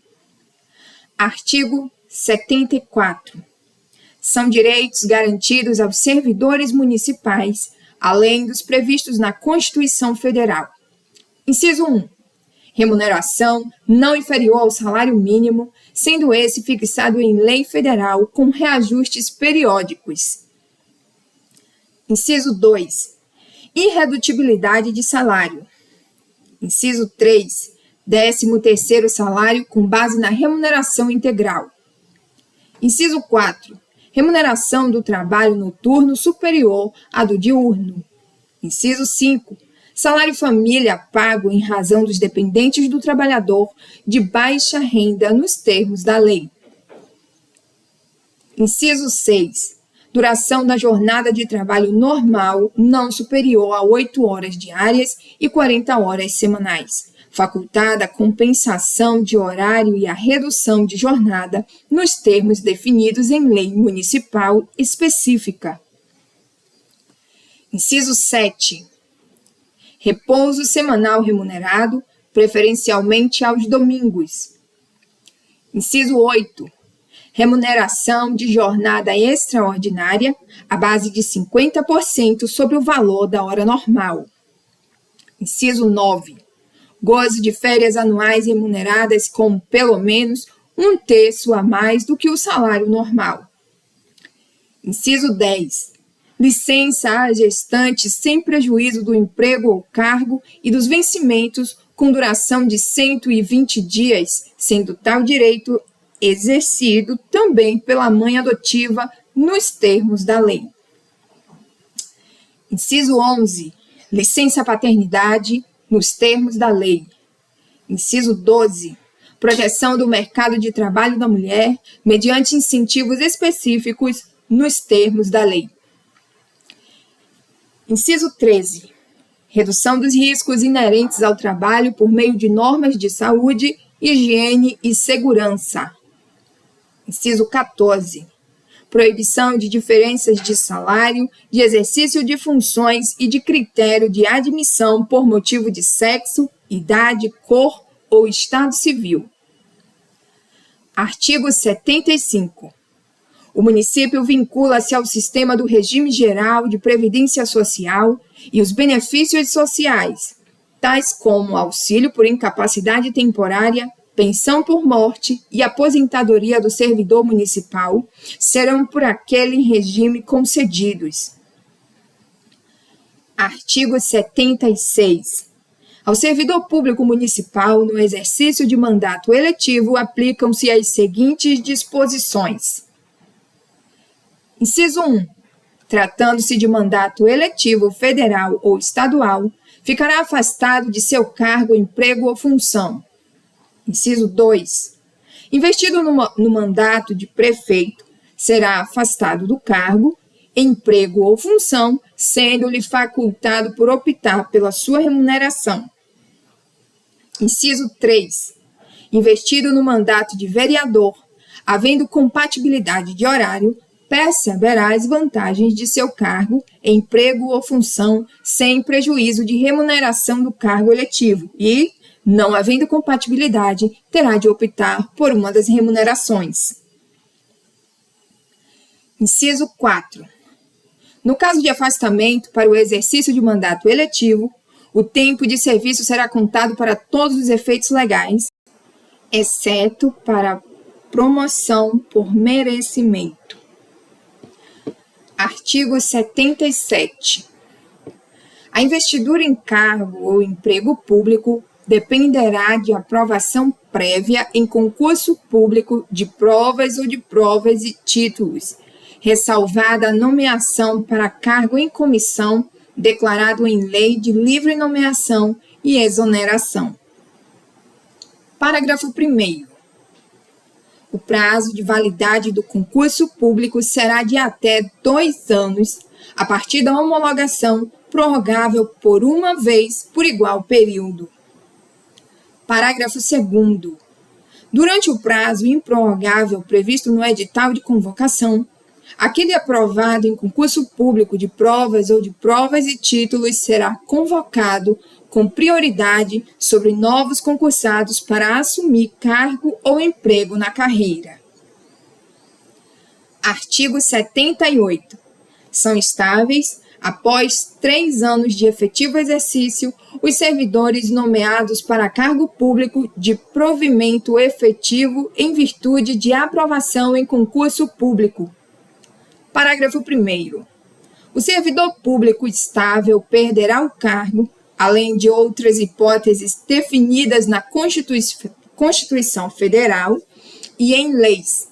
Artigo 74. São direitos garantidos aos servidores municipais, além dos previstos na Constituição Federal. Inciso 1. Remuneração não inferior ao salário mínimo, sendo esse fixado em lei federal com reajustes periódicos. Inciso 2. Irredutibilidade de salário. Inciso 3. 13º salário com base na remuneração integral. Inciso 4. Remuneração do trabalho noturno superior à do diurno. Inciso 5. Salário família pago em razão dos dependentes do trabalhador de baixa renda nos termos da lei. Inciso 6. Duração da jornada de trabalho normal não superior a 8 horas diárias e 40 horas semanais, facultada a compensação de horário e a redução de jornada nos termos definidos em lei municipal específica. Inciso 7. Repouso semanal remunerado, preferencialmente aos domingos. Inciso 8. Remuneração de jornada extraordinária, à base de 50% sobre o valor da hora normal. Inciso 9. Gozo de férias anuais remuneradas com, pelo menos, 1/3 a mais do que o salário normal. Inciso 10. Licença à gestante sem prejuízo do emprego ou cargo e dos vencimentos com duração de 120 dias, sendo tal direito exercido também pela mãe adotiva nos termos da lei. Inciso 11. Licença paternidade nos termos da lei. Inciso 12. Projeção do mercado de trabalho da mulher mediante incentivos específicos nos termos da lei. Inciso 13. Redução dos riscos inerentes ao trabalho por meio de normas de saúde, higiene e segurança. Inciso 14. Proibição de diferenças de salário, de exercício de funções e de critério de admissão por motivo de sexo, idade, cor ou estado civil. Artigo 75. O município vincula-se ao sistema do regime geral de previdência social e os benefícios sociais, tais como auxílio por incapacidade temporária, pensão por morte e aposentadoria do servidor municipal, serão por aquele regime concedidos. Artigo 76. Ao servidor público municipal, no exercício de mandato eletivo, aplicam-se as seguintes disposições. Inciso 1. Tratando-se de mandato eletivo federal ou estadual, ficará afastado de seu cargo, emprego ou função. Inciso 2. Investido no mandato de prefeito, será afastado do cargo, emprego ou função, sendo-lhe facultado por optar pela sua remuneração. Inciso 3. Investido no mandato de vereador, havendo compatibilidade de horário, perceberá as vantagens de seu cargo, emprego ou função, sem prejuízo de remuneração do cargo eletivo e, não havendo compatibilidade, terá de optar por uma das remunerações. Inciso 4. No caso de afastamento para o exercício de mandato eletivo, o tempo de serviço será contado para todos os efeitos legais, exceto para promoção por merecimento. Artigo 77. A investidura em cargo ou emprego público dependerá de aprovação prévia em concurso público de provas ou de provas e títulos, ressalvada a nomeação para cargo em comissão declarado em lei de livre nomeação e exoneração. Parágrafo 1º. O prazo de validade do concurso público será de até 2 anos, a partir da homologação, prorrogável por uma vez por igual período. Parágrafo 2º. Durante o prazo improrrogável previsto no edital de convocação, aquele aprovado em concurso público de provas ou de provas e títulos será convocado com prioridade sobre novos concursados para assumir cargo ou emprego na carreira. Artigo 78. São estáveis Após 3 anos de efetivo exercício, os servidores nomeados para cargo público de provimento efetivo em virtude de aprovação em concurso público. Parágrafo 1º. O servidor público estável perderá o cargo, além de outras hipóteses definidas na Constituição Federal e em leis.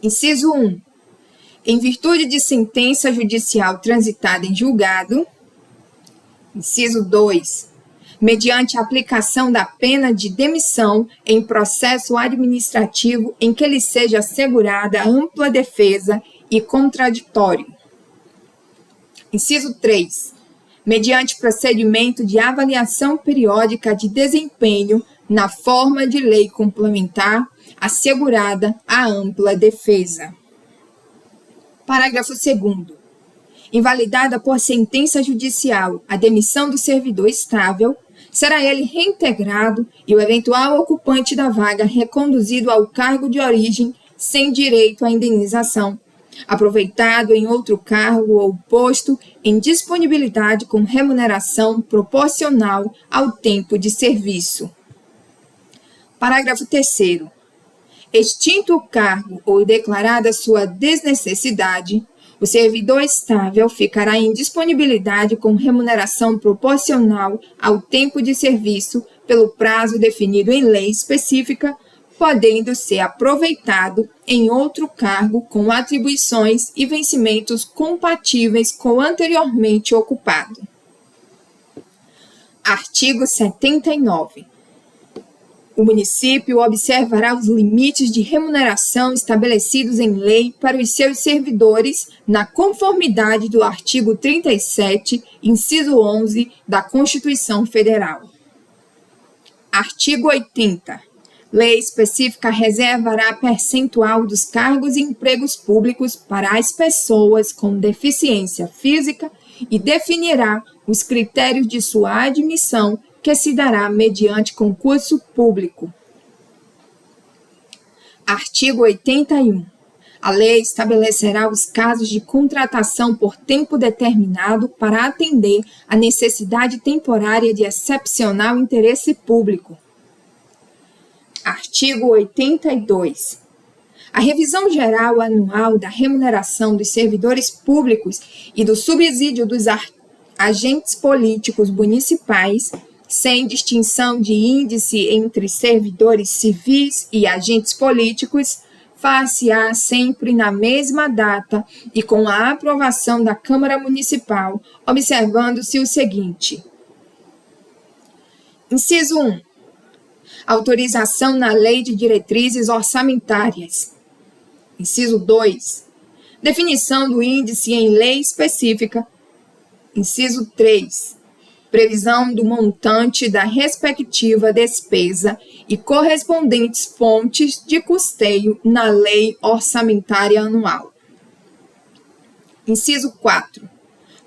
Inciso 1. Em virtude de sentença judicial transitada em julgado. Inciso 2. Mediante a aplicação da pena de demissão em processo administrativo em que lhe seja assegurada ampla defesa e contraditório. Inciso 3. Mediante procedimento de avaliação periódica de desempenho na forma de lei complementar, assegurada a ampla defesa. Parágrafo 2º. Invalidada por sentença judicial a demissão do servidor estável, será ele reintegrado e o eventual ocupante da vaga reconduzido ao cargo de origem sem direito à indenização, aproveitado em outro cargo ou posto em disponibilidade com remuneração proporcional ao tempo de serviço. Parágrafo 3º. Extinto o cargo ou declarada sua desnecessidade, o servidor estável ficará em disponibilidade com remuneração proporcional ao tempo de serviço pelo prazo definido em lei específica, podendo ser aproveitado em outro cargo com atribuições e vencimentos compatíveis com o anteriormente ocupado. Artigo 79. O município observará os limites de remuneração estabelecidos em lei para os seus servidores, na conformidade do artigo 37, inciso 11, da Constituição Federal. Artigo 80. Lei específica reservará percentual dos cargos e empregos públicos para as pessoas com deficiência física e definirá os critérios de sua admissão, que se dará mediante concurso público. Artigo 81. A lei estabelecerá os casos de contratação por tempo determinado para atender à necessidade temporária de excepcional interesse público. Artigo 82. A revisão geral anual da remuneração dos servidores públicos e do subsídio dos agentes políticos municipais, sem distinção de índice entre servidores civis e agentes políticos, far-se-á sempre na mesma data e com a aprovação da Câmara Municipal, observando-se o seguinte. Inciso 1. Autorização na Lei de Diretrizes Orçamentárias. Inciso 2. Definição do índice em lei específica. Inciso 3. Previsão do montante da respectiva despesa e correspondentes fontes de custeio na Lei Orçamentária Anual. Inciso 4.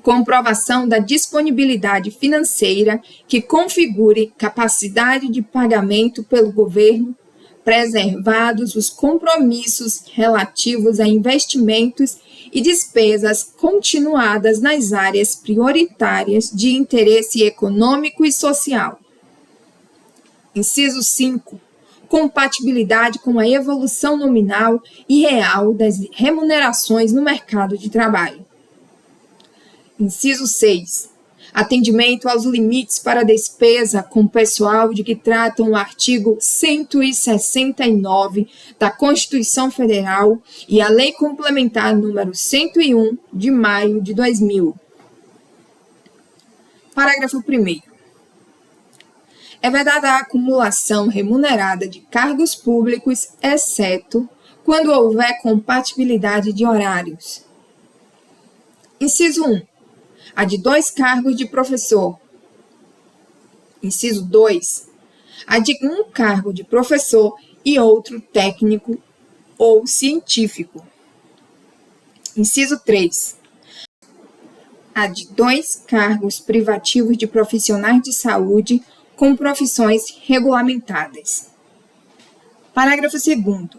Comprovação da disponibilidade financeira que configure capacidade de pagamento pelo governo, preservados os compromissos relativos a investimentos e despesas continuadas nas áreas prioritárias de interesse econômico e social. Inciso 5. Compatibilidade com a evolução nominal e real das remunerações no mercado de trabalho. Inciso 6. Atendimento aos limites para despesa com pessoal de que tratam o artigo 169 da Constituição Federal e a Lei Complementar número 101 de maio de 2000. Parágrafo 1º. É vedada a acumulação remunerada de cargos públicos, exceto quando houver compatibilidade de horários. Inciso 1. A de 2 cargos de professor. Inciso 2. A de 1 cargo de professor e outro técnico ou científico. Inciso 3. A de 2 cargos privativos de profissionais de saúde com profissões regulamentadas. Parágrafo 2º.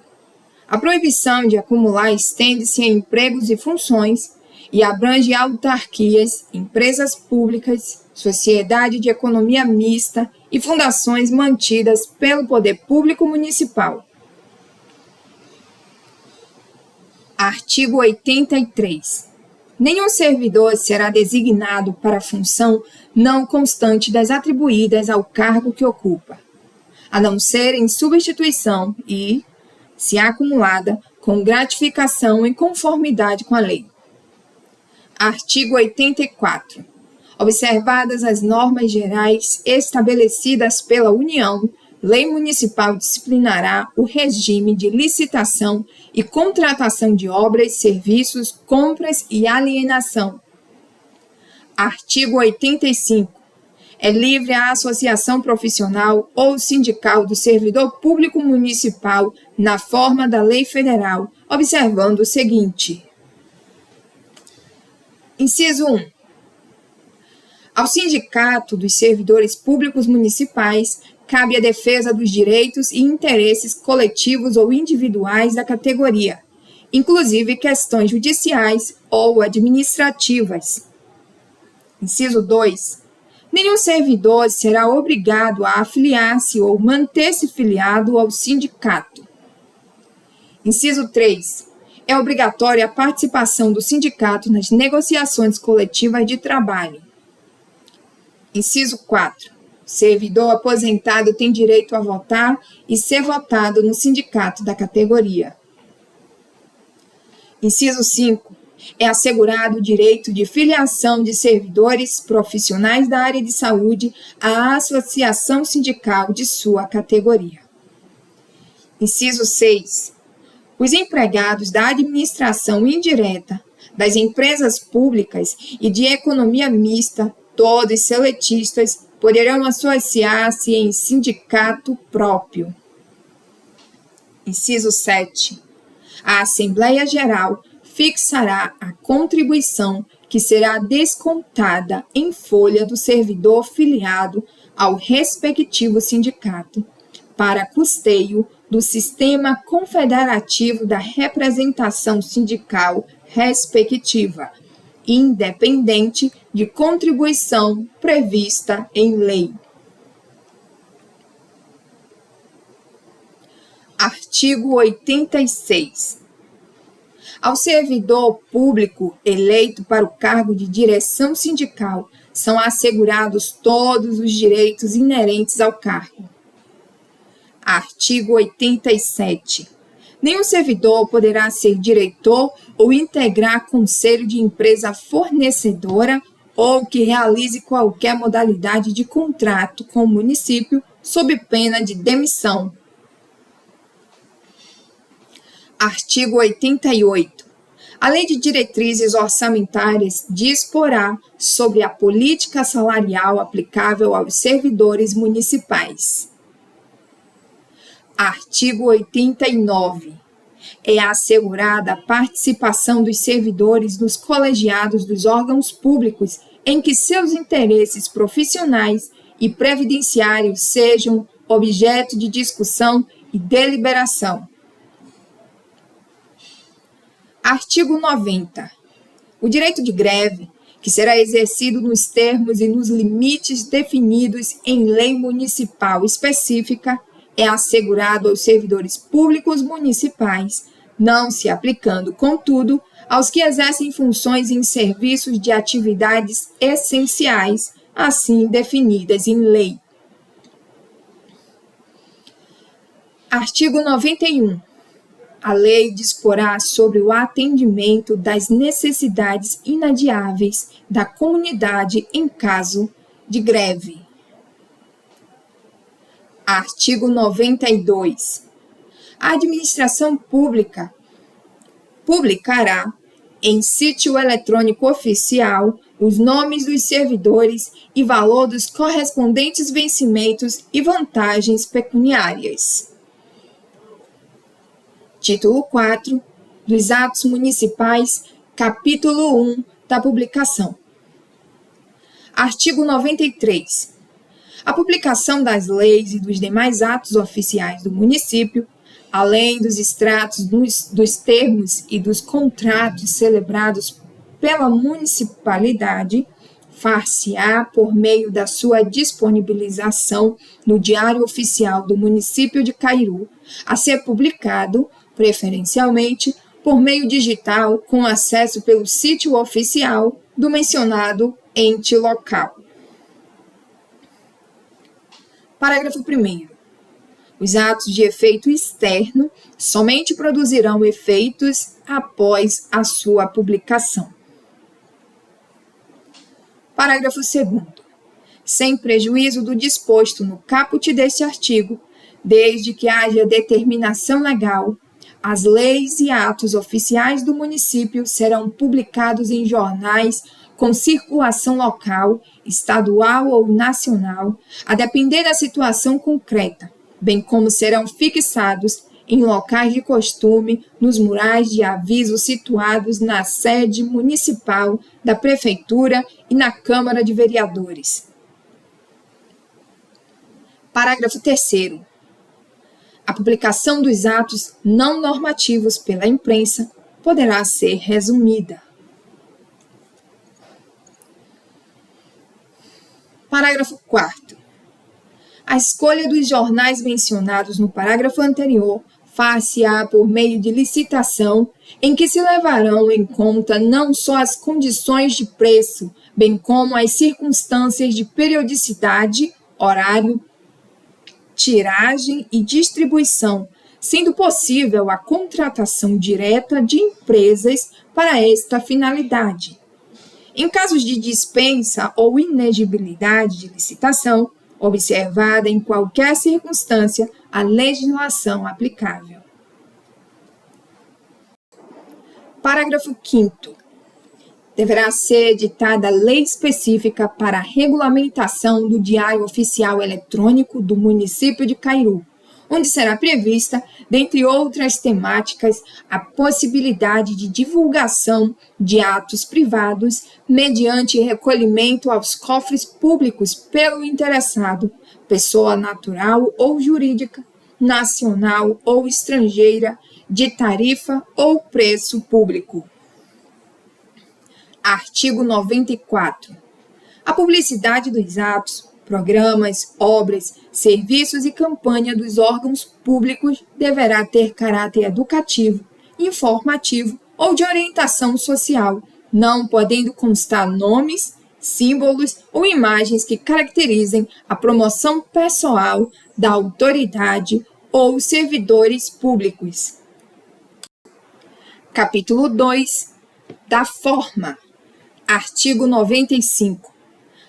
A proibição de acumular estende-se a empregos e funções e abrange autarquias, empresas públicas, sociedade de economia mista e fundações mantidas pelo poder público municipal. Artigo 83. Nenhum servidor será designado para função não constante das atribuídas ao cargo que ocupa, a não ser em substituição e, se acumulada, com gratificação em conformidade com a lei. Artigo 84. Observadas as normas gerais estabelecidas pela União, lei municipal disciplinará o regime de licitação e contratação de obras, serviços, compras e alienação. Artigo 85. É livre a associação profissional ou sindical do servidor público municipal na forma da lei federal, observando o seguinte. Inciso 1. Ao Sindicato dos Servidores Públicos Municipais cabe a defesa dos direitos e interesses coletivos ou individuais da categoria, inclusive questões judiciais ou administrativas. Inciso 2. Nenhum servidor será obrigado a afiliar-se ou manter-se filiado ao sindicato. Inciso 3. É obrigatória a participação do sindicato nas negociações coletivas de trabalho. Inciso 4. Servidor aposentado tem direito a votar e ser votado no sindicato da categoria. Inciso 5. É assegurado o direito de filiação de servidores profissionais da área de saúde à associação sindical de sua categoria. Inciso 6. Os empregados da administração indireta, das empresas públicas e de economia mista, todos seletistas, poderão associar-se em sindicato próprio. Inciso 7. A Assembleia Geral fixará a contribuição que será descontada em folha do servidor filiado ao respectivo sindicato para custeio do sistema confederativo da representação sindical respectiva, independente de contribuição prevista em lei. Artigo 86. Ao servidor público eleito para o cargo de direção sindical são assegurados todos os direitos inerentes ao cargo. Artigo 87. Nenhum servidor poderá ser diretor ou integrar conselho de empresa fornecedora ou que realize qualquer modalidade de contrato com o município sob pena de demissão. Artigo 88. A Lei de Diretrizes Orçamentárias disporá sobre a política salarial aplicável aos servidores municipais. Artigo 89. É assegurada a participação dos servidores nos colegiados dos órgãos públicos em que seus interesses profissionais e previdenciários sejam objeto de discussão e deliberação. Artigo 90. O direito de greve, que será exercido nos termos e nos limites definidos em lei municipal específica, é assegurado aos servidores públicos municipais, não se aplicando, contudo, aos que exercem funções em serviços de atividades essenciais, assim definidas em lei. Artigo 91. A lei disporá sobre o atendimento das necessidades inadiáveis da comunidade em caso de greve. Artigo 92. A administração pública publicará em sítio eletrônico oficial os nomes dos servidores e valor dos correspondentes vencimentos e vantagens pecuniárias. Título 4 dos Atos Municipais, capítulo 1 da publicação. Artigo 93. A publicação das leis e dos demais atos oficiais do município, além dos extratos dos termos e dos contratos celebrados pela municipalidade, far-se-á por meio da sua disponibilização no Diário Oficial do Município de Cairu, a ser publicado, preferencialmente, por meio digital, com acesso pelo sítio oficial do mencionado ente local. Parágrafo 1º. Os atos de efeito externo somente produzirão efeitos após a sua publicação. Parágrafo 2º. Sem prejuízo do disposto no caput deste artigo, desde que haja determinação legal, as leis e atos oficiais do município serão publicados em jornais com circulação local, estadual ou nacional, a depender da situação concreta, bem como serão fixados em locais de costume nos murais de aviso situados na sede municipal da Prefeitura e na Câmara de Vereadores. Parágrafo 3º. A publicação dos atos não normativos pela imprensa poderá ser resumida. Parágrafo 4º. A escolha dos jornais mencionados no parágrafo anterior far-se-á por meio de licitação, em que se levarão em conta não só as condições de preço, bem como as circunstâncias de periodicidade, horário, tiragem e distribuição, sendo possível a contratação direta de empresas para esta finalidade. Em casos de dispensa ou inexigibilidade de licitação, observada em qualquer circunstância a legislação aplicável. Parágrafo 5º. Deverá ser editada lei específica para a regulamentação do Diário Oficial Eletrônico do município de Cairu, onde será prevista, dentre outras temáticas, a possibilidade de divulgação de atos privados mediante recolhimento aos cofres públicos pelo interessado, pessoa natural ou jurídica, nacional ou estrangeira, de tarifa ou preço público. Artigo 94. A publicidade dos atos, programas, obras, serviços e campanha dos órgãos públicos deverá ter caráter educativo, informativo ou de orientação social, não podendo constar nomes, símbolos ou imagens que caracterizem a promoção pessoal da autoridade ou servidores públicos. Capítulo 2. Da forma. Artigo 95.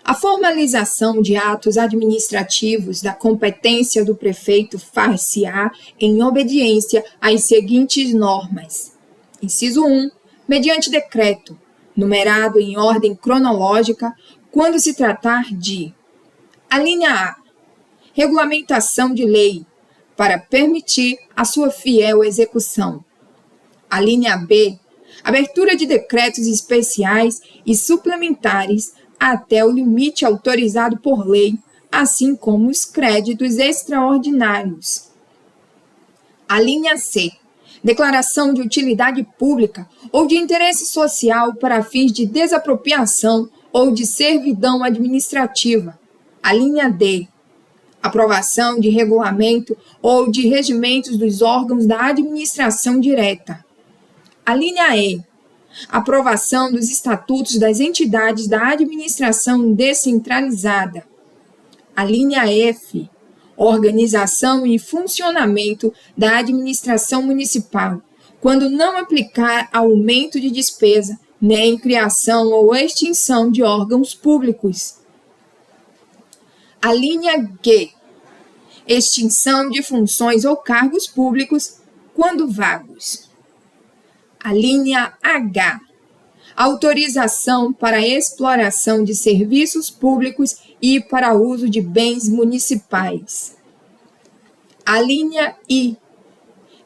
A formalização de atos administrativos da competência do prefeito far-se-á em obediência às seguintes normas. Inciso 1. Mediante decreto, numerado em ordem cronológica, quando se tratar de: a linha A. Regulamentação de lei, para permitir a sua fiel execução. A linha B. Abertura de decretos especiais e suplementares até o limite autorizado por lei, assim como os créditos extraordinários. A linha C. Declaração de utilidade pública ou de interesse social para fins de desapropriação ou de servidão administrativa. A linha D. Aprovação de regulamento ou de regimentos dos órgãos da administração direta. A linha E. Aprovação dos estatutos das entidades da administração descentralizada. A linha F. Organização e funcionamento da administração municipal, quando não aplicar aumento de despesa, nem criação ou extinção de órgãos públicos. A linha G. Extinção de funções ou cargos públicos, quando vagos. A linha H. Autorização para a exploração de serviços públicos e para uso de bens municipais. A linha I.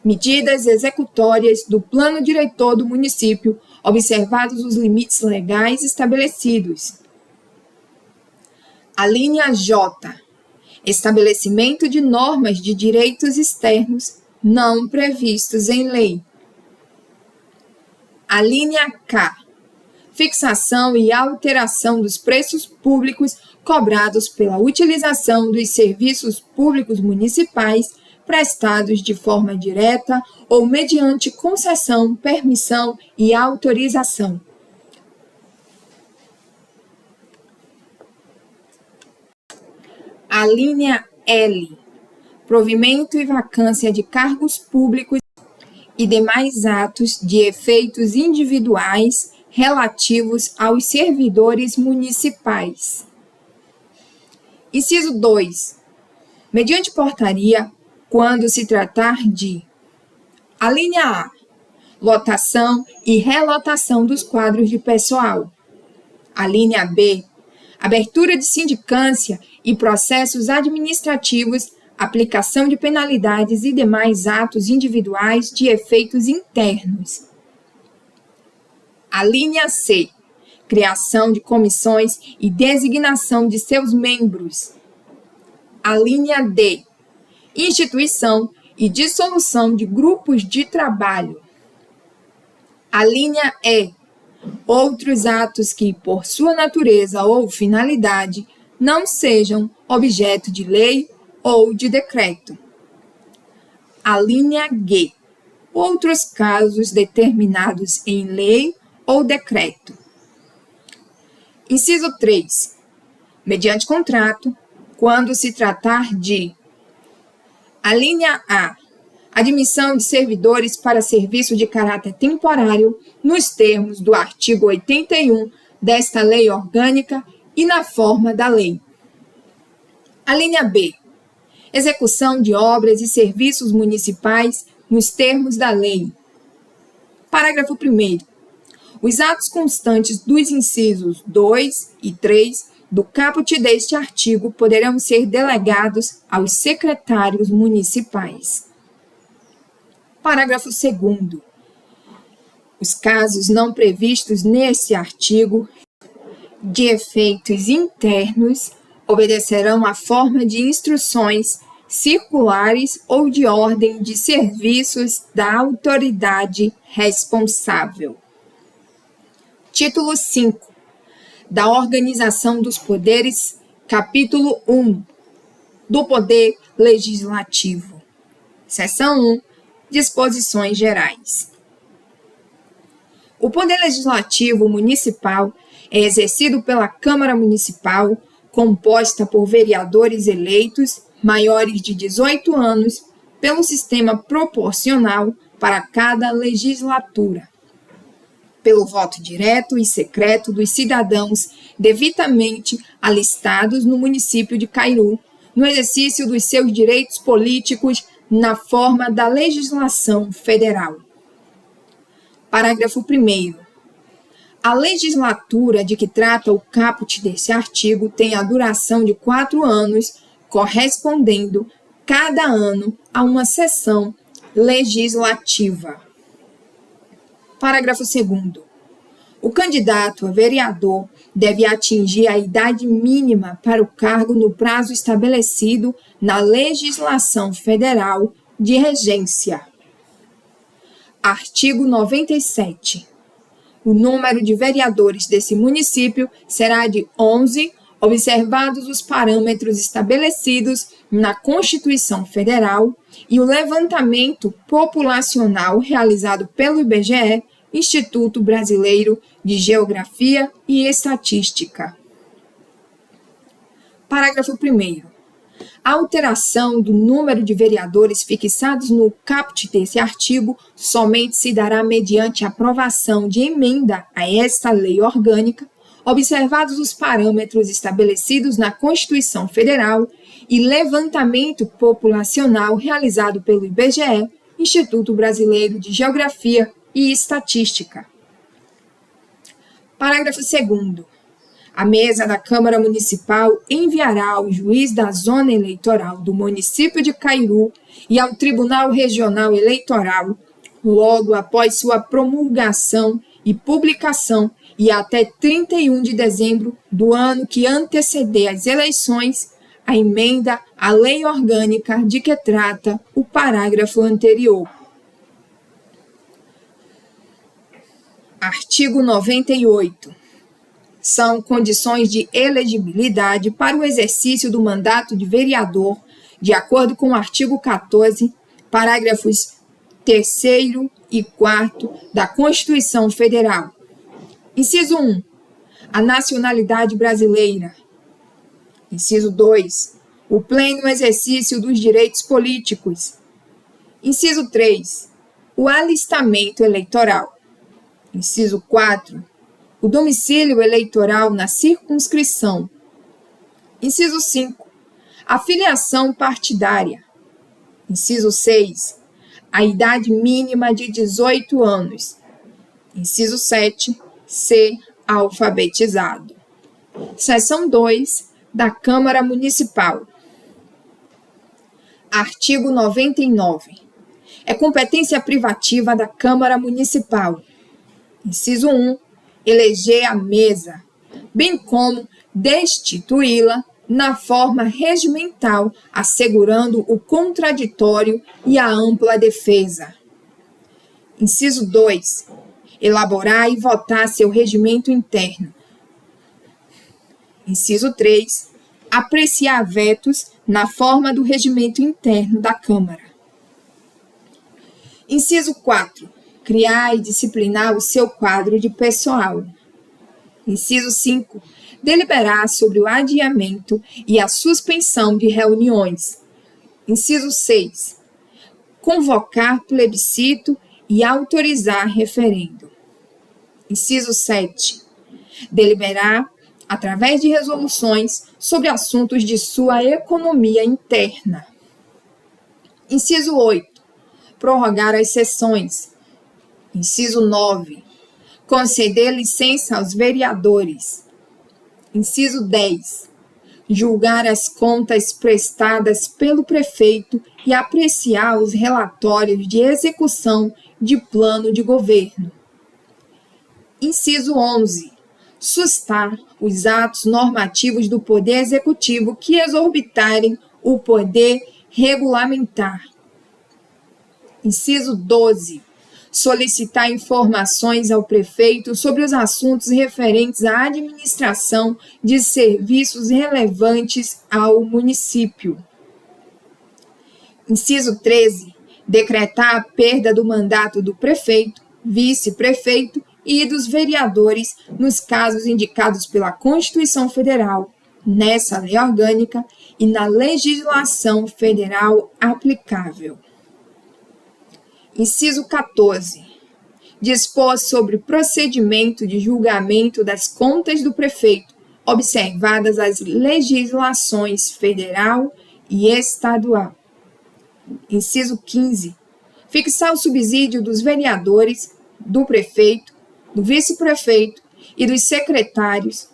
Medidas executórias do plano diretor do município, observados os limites legais estabelecidos. A linha J. Estabelecimento de normas de direitos externos não previstos em lei. A linha K. fixação e alteração dos preços públicos cobrados pela utilização dos serviços públicos municipais prestados de forma direta ou mediante concessão, permissão e autorização. A linha L. Provimento e vacância de cargos públicos e demais atos de efeitos individuais relativos aos servidores municipais. Inciso 2. Mediante portaria, quando se tratar de: a linha A, lotação e relotação dos quadros de pessoal. A linha B, abertura de sindicância e processos administrativos, aplicação de penalidades e demais atos individuais de efeitos internos. A linha C, criação de comissões e designação de seus membros. A linha D, instituição e dissolução de grupos de trabalho. A linha E, outros atos que, por sua natureza ou finalidade, não sejam objeto de lei ou de decreto. A linha G, outros casos determinados em lei ou decreto. Inciso 3. Mediante contrato, quando se tratar de: a linha A, admissão de servidores para serviço de caráter temporário nos termos do artigo 81 desta lei orgânica e na forma da lei. A linha B, execução de obras e serviços municipais nos termos da lei. Parágrafo 1º. Os atos constantes dos incisos 2 e 3 do caput deste artigo poderão ser delegados aos secretários municipais. Parágrafo 2º. Os casos não previstos neste artigo de efeitos internos obedecerão à forma de instruções, circulares ou de ordem de serviços da autoridade responsável. Título 5. Da Organização dos Poderes, capítulo 1, do Poder Legislativo. Seção 1, Disposições Gerais. O Poder Legislativo Municipal é exercido pela Câmara Municipal, composta por vereadores eleitos maiores de 18 anos, pelo sistema proporcional para cada legislatura, pelo voto direto e secreto dos cidadãos devidamente alistados no município de Cairu, no exercício dos seus direitos políticos na forma da legislação federal. Parágrafo 1º. A legislatura de que trata o caput deste artigo tem a duração de 4 anos, correspondendo cada ano a uma sessão legislativa. Parágrafo 2º. O candidato a vereador deve atingir a idade mínima para o cargo no prazo estabelecido na legislação federal de regência. Artigo 97. O número de vereadores desse município será de 11, observados os parâmetros estabelecidos na Constituição Federal e o levantamento populacional realizado pelo IBGE, Instituto Brasileiro de Geografia e Estatística. Parágrafo 1º. A alteração do número de vereadores fixados no caput desse artigo somente se dará mediante aprovação de emenda a esta lei orgânica, observados os parâmetros estabelecidos na Constituição Federal e levantamento populacional realizado pelo IBGE, Instituto Brasileiro de Geografia e Estatística. Parágrafo 2º. A mesa da Câmara Municipal enviará ao juiz da zona eleitoral do município de Cairu e ao Tribunal Regional Eleitoral, logo após sua promulgação e publicação e até 31 de dezembro do ano que anteceder as eleições, a emenda à lei orgânica de que trata o parágrafo anterior. Artigo 98. São condições de elegibilidade para o exercício do mandato de vereador, de acordo com o artigo 14, parágrafos 3º e 4º da Constituição Federal. Inciso 1. A nacionalidade brasileira. Inciso 2. O pleno exercício dos direitos políticos. Inciso 3. O alistamento eleitoral. Inciso 4. O domicílio eleitoral na circunscrição. Inciso 5. A filiação partidária. Inciso 6. A idade mínima de 18 anos. Inciso 7. Ser alfabetizado. Seção 2 da Câmara Municipal. Artigo 99. É competência privativa da Câmara Municipal. Inciso 1. Eleger a mesa, bem como destituí-la na forma regimental, assegurando o contraditório e a ampla defesa. Inciso 2. Elaborar e votar seu regimento interno. Inciso 3. Apreciar vetos na forma do regimento interno da Câmara. Inciso 4. Criar e disciplinar o seu quadro de pessoal. Inciso 5. Deliberar sobre o adiamento e a suspensão de reuniões. Inciso 6. Convocar plebiscito e autorizar referendo. Inciso 7. Deliberar, através de resoluções, sobre assuntos de sua economia interna. Inciso 8. Prorrogar as sessões. Inciso 9. Conceder licença aos vereadores. Inciso 10. Julgar as contas prestadas pelo prefeito e apreciar os relatórios de execução de plano de governo. Inciso 11. Sustar os atos normativos do Poder Executivo que exorbitarem o poder regulamentar. Inciso 12. Solicitar informações ao prefeito sobre os assuntos referentes à administração de serviços relevantes ao município. Inciso 13. Decretar a perda do mandato do prefeito, vice-prefeito e dos vereadores nos casos indicados pela Constituição Federal, nessa lei orgânica e na legislação federal aplicável. Inciso 14. Dispor sobre o procedimento de julgamento das contas do prefeito, observadas as legislações federal e estadual. Inciso 15. Fixar o subsídio dos vereadores, do prefeito, do vice-prefeito e dos secretários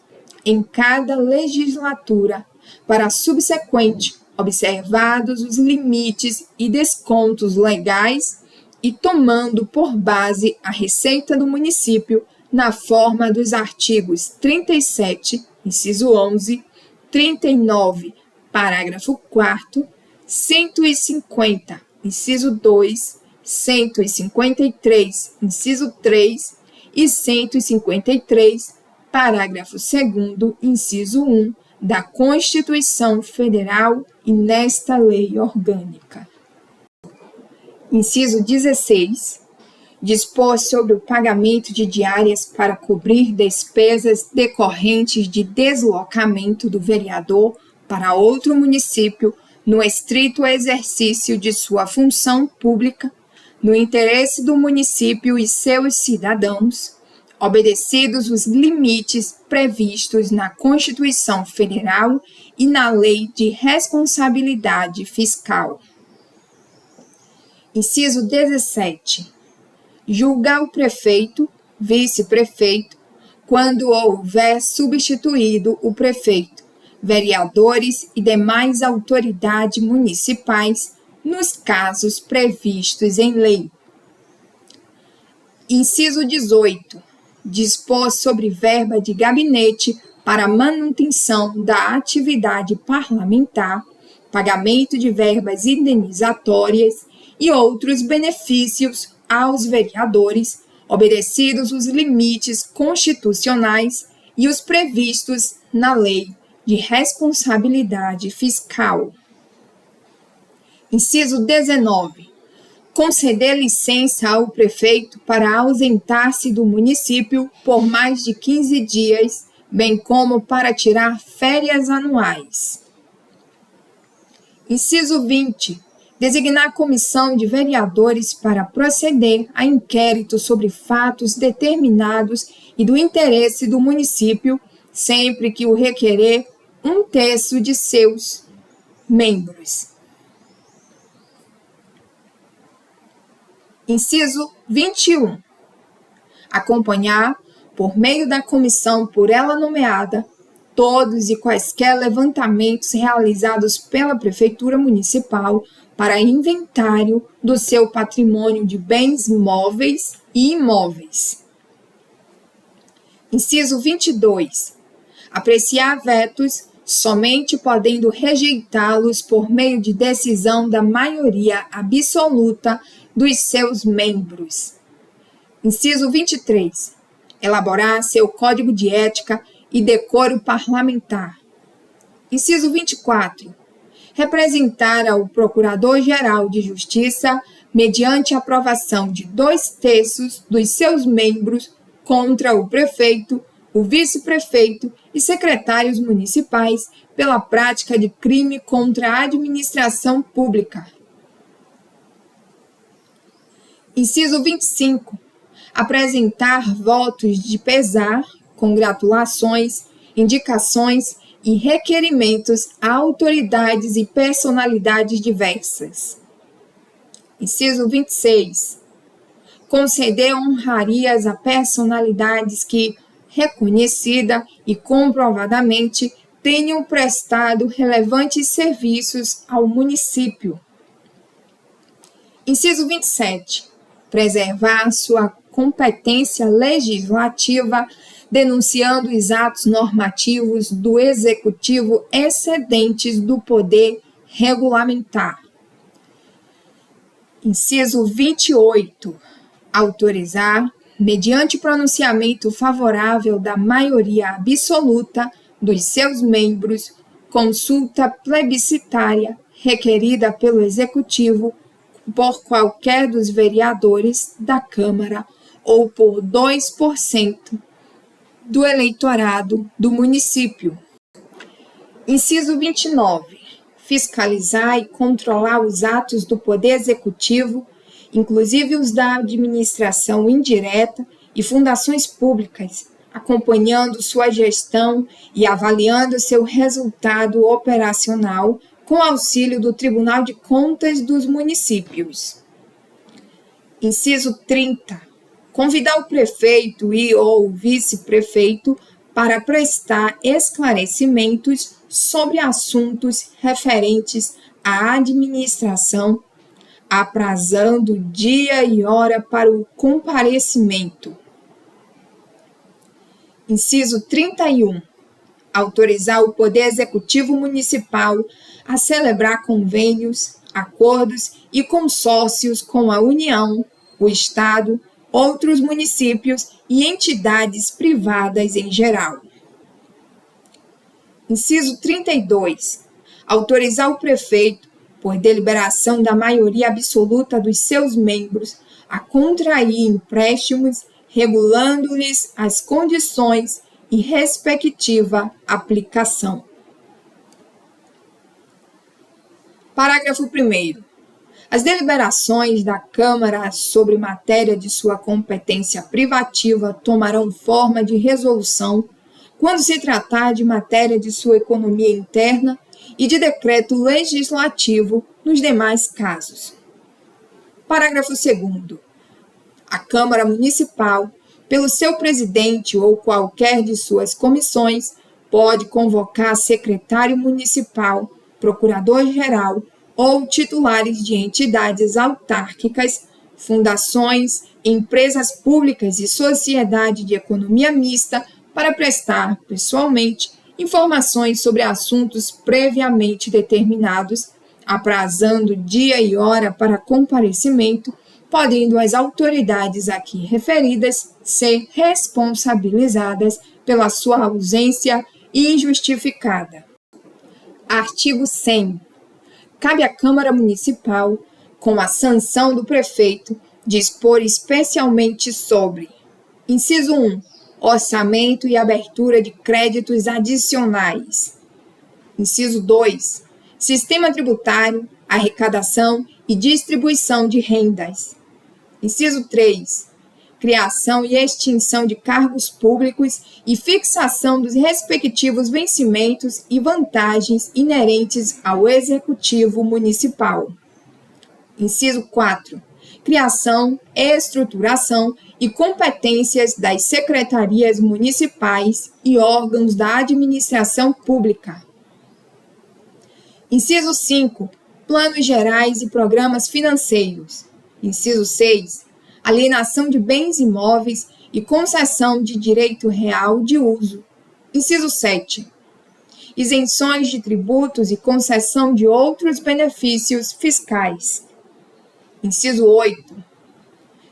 em cada legislatura para a subsequente, observados os limites e descontos legais e tomando por base a receita do município na forma dos artigos 37, inciso 11, 39, parágrafo 4º, 150, inciso 2, 153, inciso 3 e 153, parágrafo 2º, inciso 1 da Constituição Federal e nesta lei orgânica. Inciso 16. Dispor sobre o pagamento de diárias para cobrir despesas decorrentes de deslocamento do vereador para outro município no estrito exercício de sua função pública, no interesse do município e seus cidadãos, obedecidos os limites previstos na Constituição Federal e na Lei de Responsabilidade Fiscal. Inciso 17. Julgar o prefeito, vice-prefeito, quando houver substituído o prefeito, vereadores e demais autoridades municipais, nos casos previstos em lei. Inciso 18. Dispor sobre verba de gabinete para a manutenção da atividade parlamentar, pagamento de verbas indenizatórias e outros benefícios aos vereadores, obedecidos os limites constitucionais e os previstos na Lei de Responsabilidade Fiscal. Inciso 19. Conceder licença ao prefeito para ausentar-se do município por mais de 15 dias, bem como para tirar férias anuais. Inciso 20. Designar comissão de vereadores para proceder a inquérito sobre fatos determinados e do interesse do município, sempre que o requerer 1/3 de seus membros. Inciso 21. Acompanhar, por meio da comissão por ela nomeada, todos e quaisquer levantamentos realizados pela Prefeitura Municipal para inventário do seu patrimônio de bens móveis e imóveis. Inciso 22. Apreciar vetos, somente podendo rejeitá-los por meio de decisão da maioria absoluta dos seus membros. Inciso 23. Elaborar seu código de ética e decoro parlamentar. Inciso 24. Representar ao Procurador-Geral de Justiça, mediante aprovação de 2/3 dos seus membros, contra o prefeito, o vice-prefeito e secretários municipais pela prática de crime contra a administração pública. Inciso 25. Apresentar votos de pesar, congratulações, indicações e requerimentos a autoridades e personalidades diversas. Inciso 26. Conceder honrarias a personalidades que, reconhecida e comprovadamente, tenham prestado relevantes serviços ao município. Inciso 27. Preservar sua competência legislativa, denunciando os atos normativos do Executivo excedentes do poder regulamentar. Inciso 28. Autorizar, mediante pronunciamento favorável da maioria absoluta dos seus membros, consulta plebiscitária requerida pelo Executivo por qualquer dos vereadores da Câmara ou por 2% do eleitorado do município. Inciso 29. Fiscalizar e controlar os atos do Poder Executivo, inclusive os da administração indireta e fundações públicas, acompanhando sua gestão e avaliando seu resultado operacional com auxílio do Tribunal de Contas dos Municípios. Inciso 30. Convidar o prefeito e ou vice-prefeito para prestar esclarecimentos sobre assuntos referentes à administração, aprazando dia e hora para o comparecimento. Inciso 31. Autorizar o Poder Executivo Municipal a celebrar convênios, acordos e consórcios com a União, o Estado, outros municípios e entidades privadas em geral. Inciso 32. Autorizar o prefeito, por deliberação da maioria absoluta dos seus membros, a contrair empréstimos, regulando-lhes as condições e respectiva aplicação. Parágrafo 1º. As deliberações da Câmara sobre matéria de sua competência privativa tomarão forma de resolução quando se tratar de matéria de sua economia interna e de decreto legislativo nos demais casos. Parágrafo 2º. A Câmara Municipal, pelo seu presidente ou qualquer de suas comissões, pode convocar secretário municipal, procurador-geral ou titulares de entidades autárquicas, fundações, empresas públicas e sociedade de economia mista para prestar, pessoalmente, informações sobre assuntos previamente determinados, aprazando dia e hora para comparecimento, podendo as autoridades aqui referidas ser responsabilizadas pela sua ausência injustificada. Artigo 100. Cabe à Câmara Municipal, com a sanção do prefeito, dispor especialmente sobre: inciso 1. Orçamento e abertura de créditos adicionais. Inciso 2. Sistema tributário, arrecadação e distribuição de rendas. Inciso 3. Criação e extinção de cargos públicos e fixação dos respectivos vencimentos e vantagens inerentes ao Executivo Municipal. Inciso 4. Criação, estruturação e competências das secretarias municipais e órgãos da administração pública. Inciso 5. Planos gerais e programas financeiros. Inciso 6. Alienação de bens imóveis e concessão de direito real de uso. Inciso 7. Isenções de tributos e concessão de outros benefícios fiscais. Inciso 8.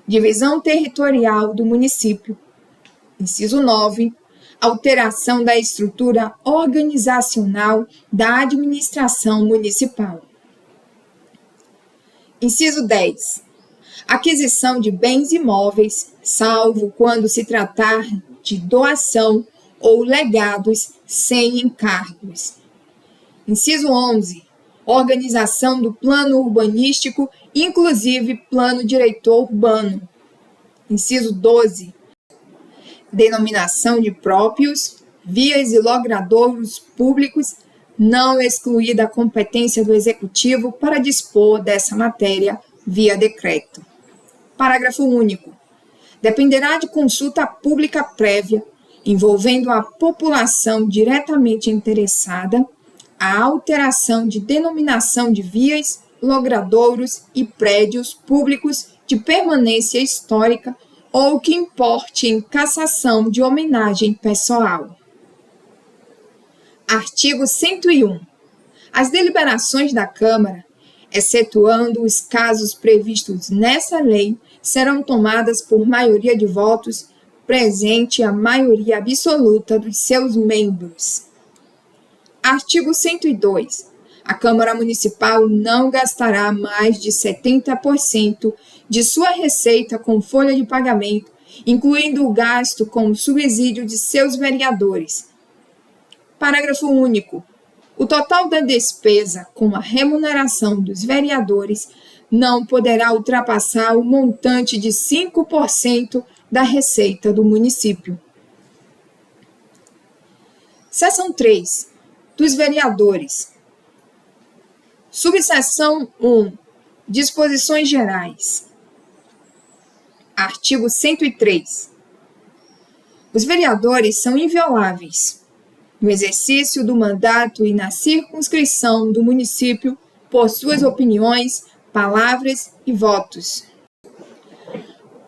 Divisão territorial do município. Inciso 9. Alteração da estrutura organizacional da administração municipal. Inciso 10. Aquisição de bens imóveis, salvo quando se tratar de doação ou legados sem encargos. Inciso 11. Organização do plano urbanístico, inclusive plano diretor urbano. Inciso 12. Denominação de próprios, vias e logradouros públicos, não excluída a competência do Executivo para dispor dessa matéria via decreto. Parágrafo único. Dependerá de consulta pública prévia, envolvendo a população diretamente interessada, a alteração de denominação de vias, logradouros e prédios públicos de permanência histórica ou que importe em cassação de homenagem pessoal. Artigo 101. As deliberações da Câmara, excetuando os casos previstos nessa lei, serão tomadas por maioria de votos presente a maioria absoluta dos seus membros. Artigo 102. A Câmara Municipal não gastará mais de 70% de sua receita com folha de pagamento, incluindo o gasto com o subsídio de seus vereadores. Parágrafo único. O total da despesa com a remuneração dos vereadores não poderá ultrapassar o montante de 5% da receita do município. Seção 3. Dos vereadores. Subseção 1. Disposições gerais. Artigo 103. Os vereadores são invioláveis no exercício do mandato e na circunscrição do município por suas opiniões, palavras e votos.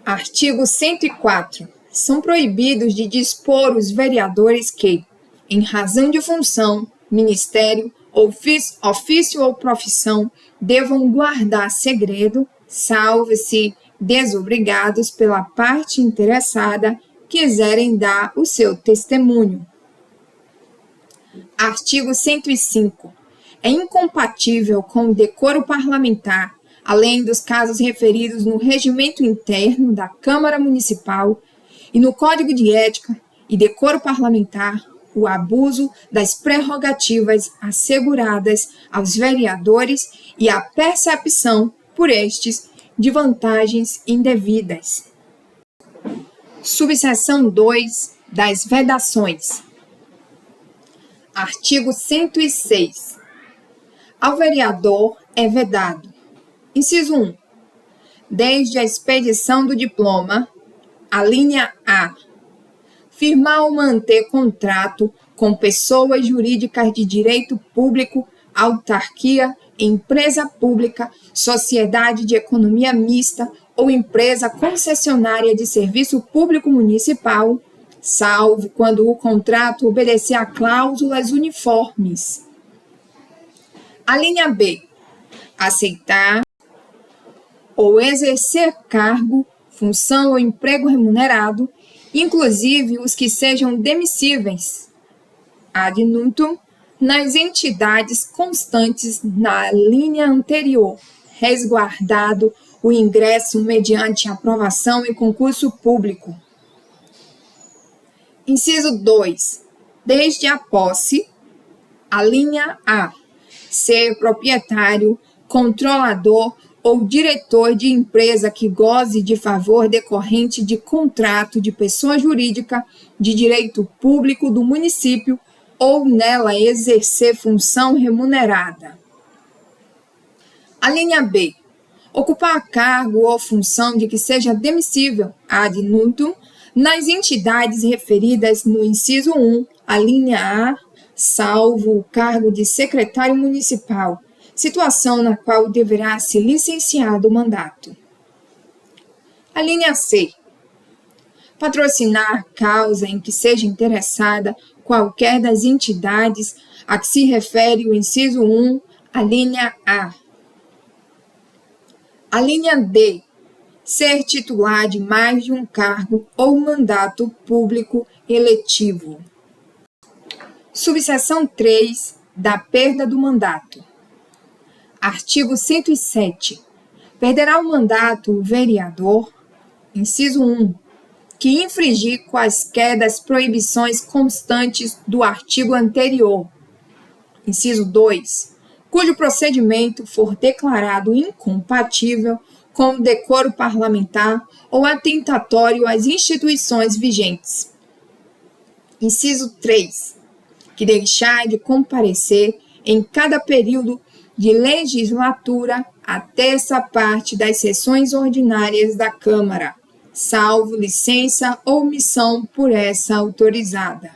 Artigo 104. São proibidos de dispor os vereadores que, em razão de função, ministério, ofício ou profissão, devam guardar segredo, salvo-se desobrigados pela parte interessada, quiserem dar o seu testemunho. Artigo 105. É incompatível com o decoro parlamentar, além dos casos referidos no regimento interno da Câmara Municipal e no Código de Ética e Decoro Parlamentar, o abuso das prerrogativas asseguradas aos vereadores e a percepção por estes de vantagens indevidas. Subseção 2 das vedações. Artigo 106. Ao vereador é vedado: inciso 1. Desde a expedição do diploma, a linha A, firmar ou manter contrato com pessoas jurídicas de direito público, autarquia, empresa pública, sociedade de economia mista ou empresa concessionária de serviço público municipal, salvo quando o contrato obedecer a cláusulas uniformes. A linha B. Aceitar ou exercer cargo, função ou emprego remunerado, inclusive os que sejam demissíveis, ad nutum, nas entidades constantes na linha anterior, resguardado o ingresso mediante aprovação e concurso público. Inciso 2. Desde a posse, a linha A, ser proprietário, controlador ou diretor de empresa que goze de favor decorrente de contrato de pessoa jurídica de direito público do município ou nela exercer função remunerada. A linha B. Ocupar cargo ou função de que seja demissível, ad nutum, nas entidades referidas no inciso 1, a linha A, salvo o cargo de secretário municipal, situação na qual deverá ser licenciado o mandato. A linha C. Patrocinar causa em que seja interessada qualquer das entidades a que se refere o inciso 1, a linha A. A linha D. Ser titular de mais de um cargo ou mandato público eletivo. Subseção 3. Da perda do mandato. Artigo 107. Perderá o mandato o vereador, inciso 1, que infringir quaisquer das proibições constantes do artigo anterior, inciso 2, cujo procedimento for declarado incompatível com o decoro parlamentar ou atentatório às instituições vigentes. Inciso 3, que deixar de comparecer em cada período de legislatura a terça parte das sessões ordinárias da Câmara, salvo licença ou omissão por essa autorizada.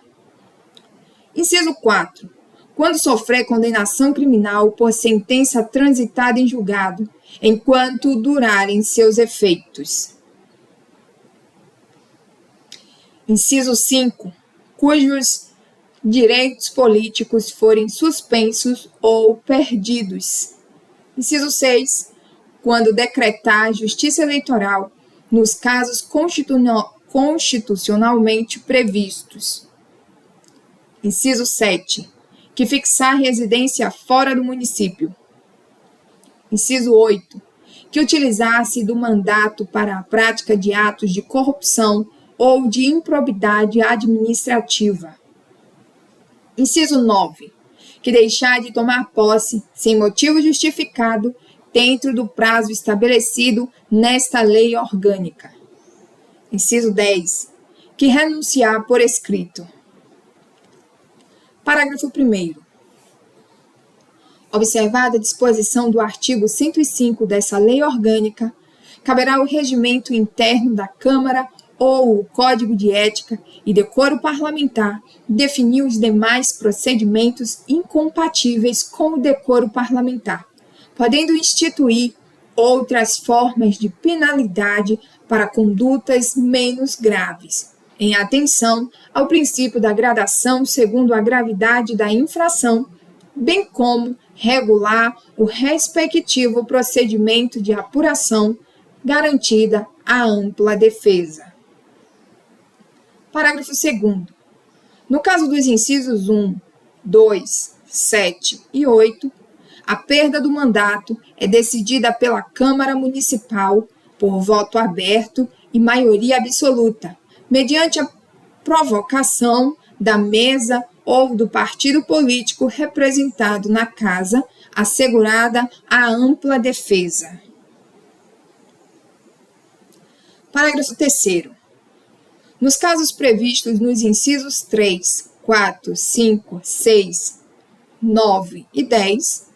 Inciso 4. Quando sofrer condenação criminal por sentença transitada em julgado, enquanto durarem seus efeitos. Inciso 5. Cujos direitos políticos forem suspensos ou perdidos. Inciso 6. Quando decretar a justiça eleitoral nos casos constitucionalmente previstos. Inciso 7. Que fixar residência fora do município. Inciso 8. Que utilizar-se do mandato para a prática de atos de corrupção ou de improbidade administrativa. Inciso 9. Que deixar de tomar posse, sem motivo justificado, dentro do prazo estabelecido nesta lei orgânica. Inciso 10. Que renunciar por escrito. Parágrafo 1º. Observada a disposição do artigo 105 dessa lei orgânica, caberá ao regimento interno da Câmara ou o Código de Ética e Decoro Parlamentar definir os demais procedimentos incompatíveis com o decoro parlamentar, podendo instituir outras formas de penalidade para condutas menos graves, em atenção ao princípio da gradação segundo a gravidade da infração, bem como regular o respectivo procedimento de apuração, garantida a ampla defesa. Parágrafo 2º. No caso dos incisos 1, 2, 7 e 8, a perda do mandato é decidida pela Câmara Municipal por voto aberto e maioria absoluta, mediante a provocação da mesa ou do partido político representado na casa, assegurada a ampla defesa. Parágrafo 3º. Nos casos previstos nos incisos 3, 4, 5, 6, 9 e 10,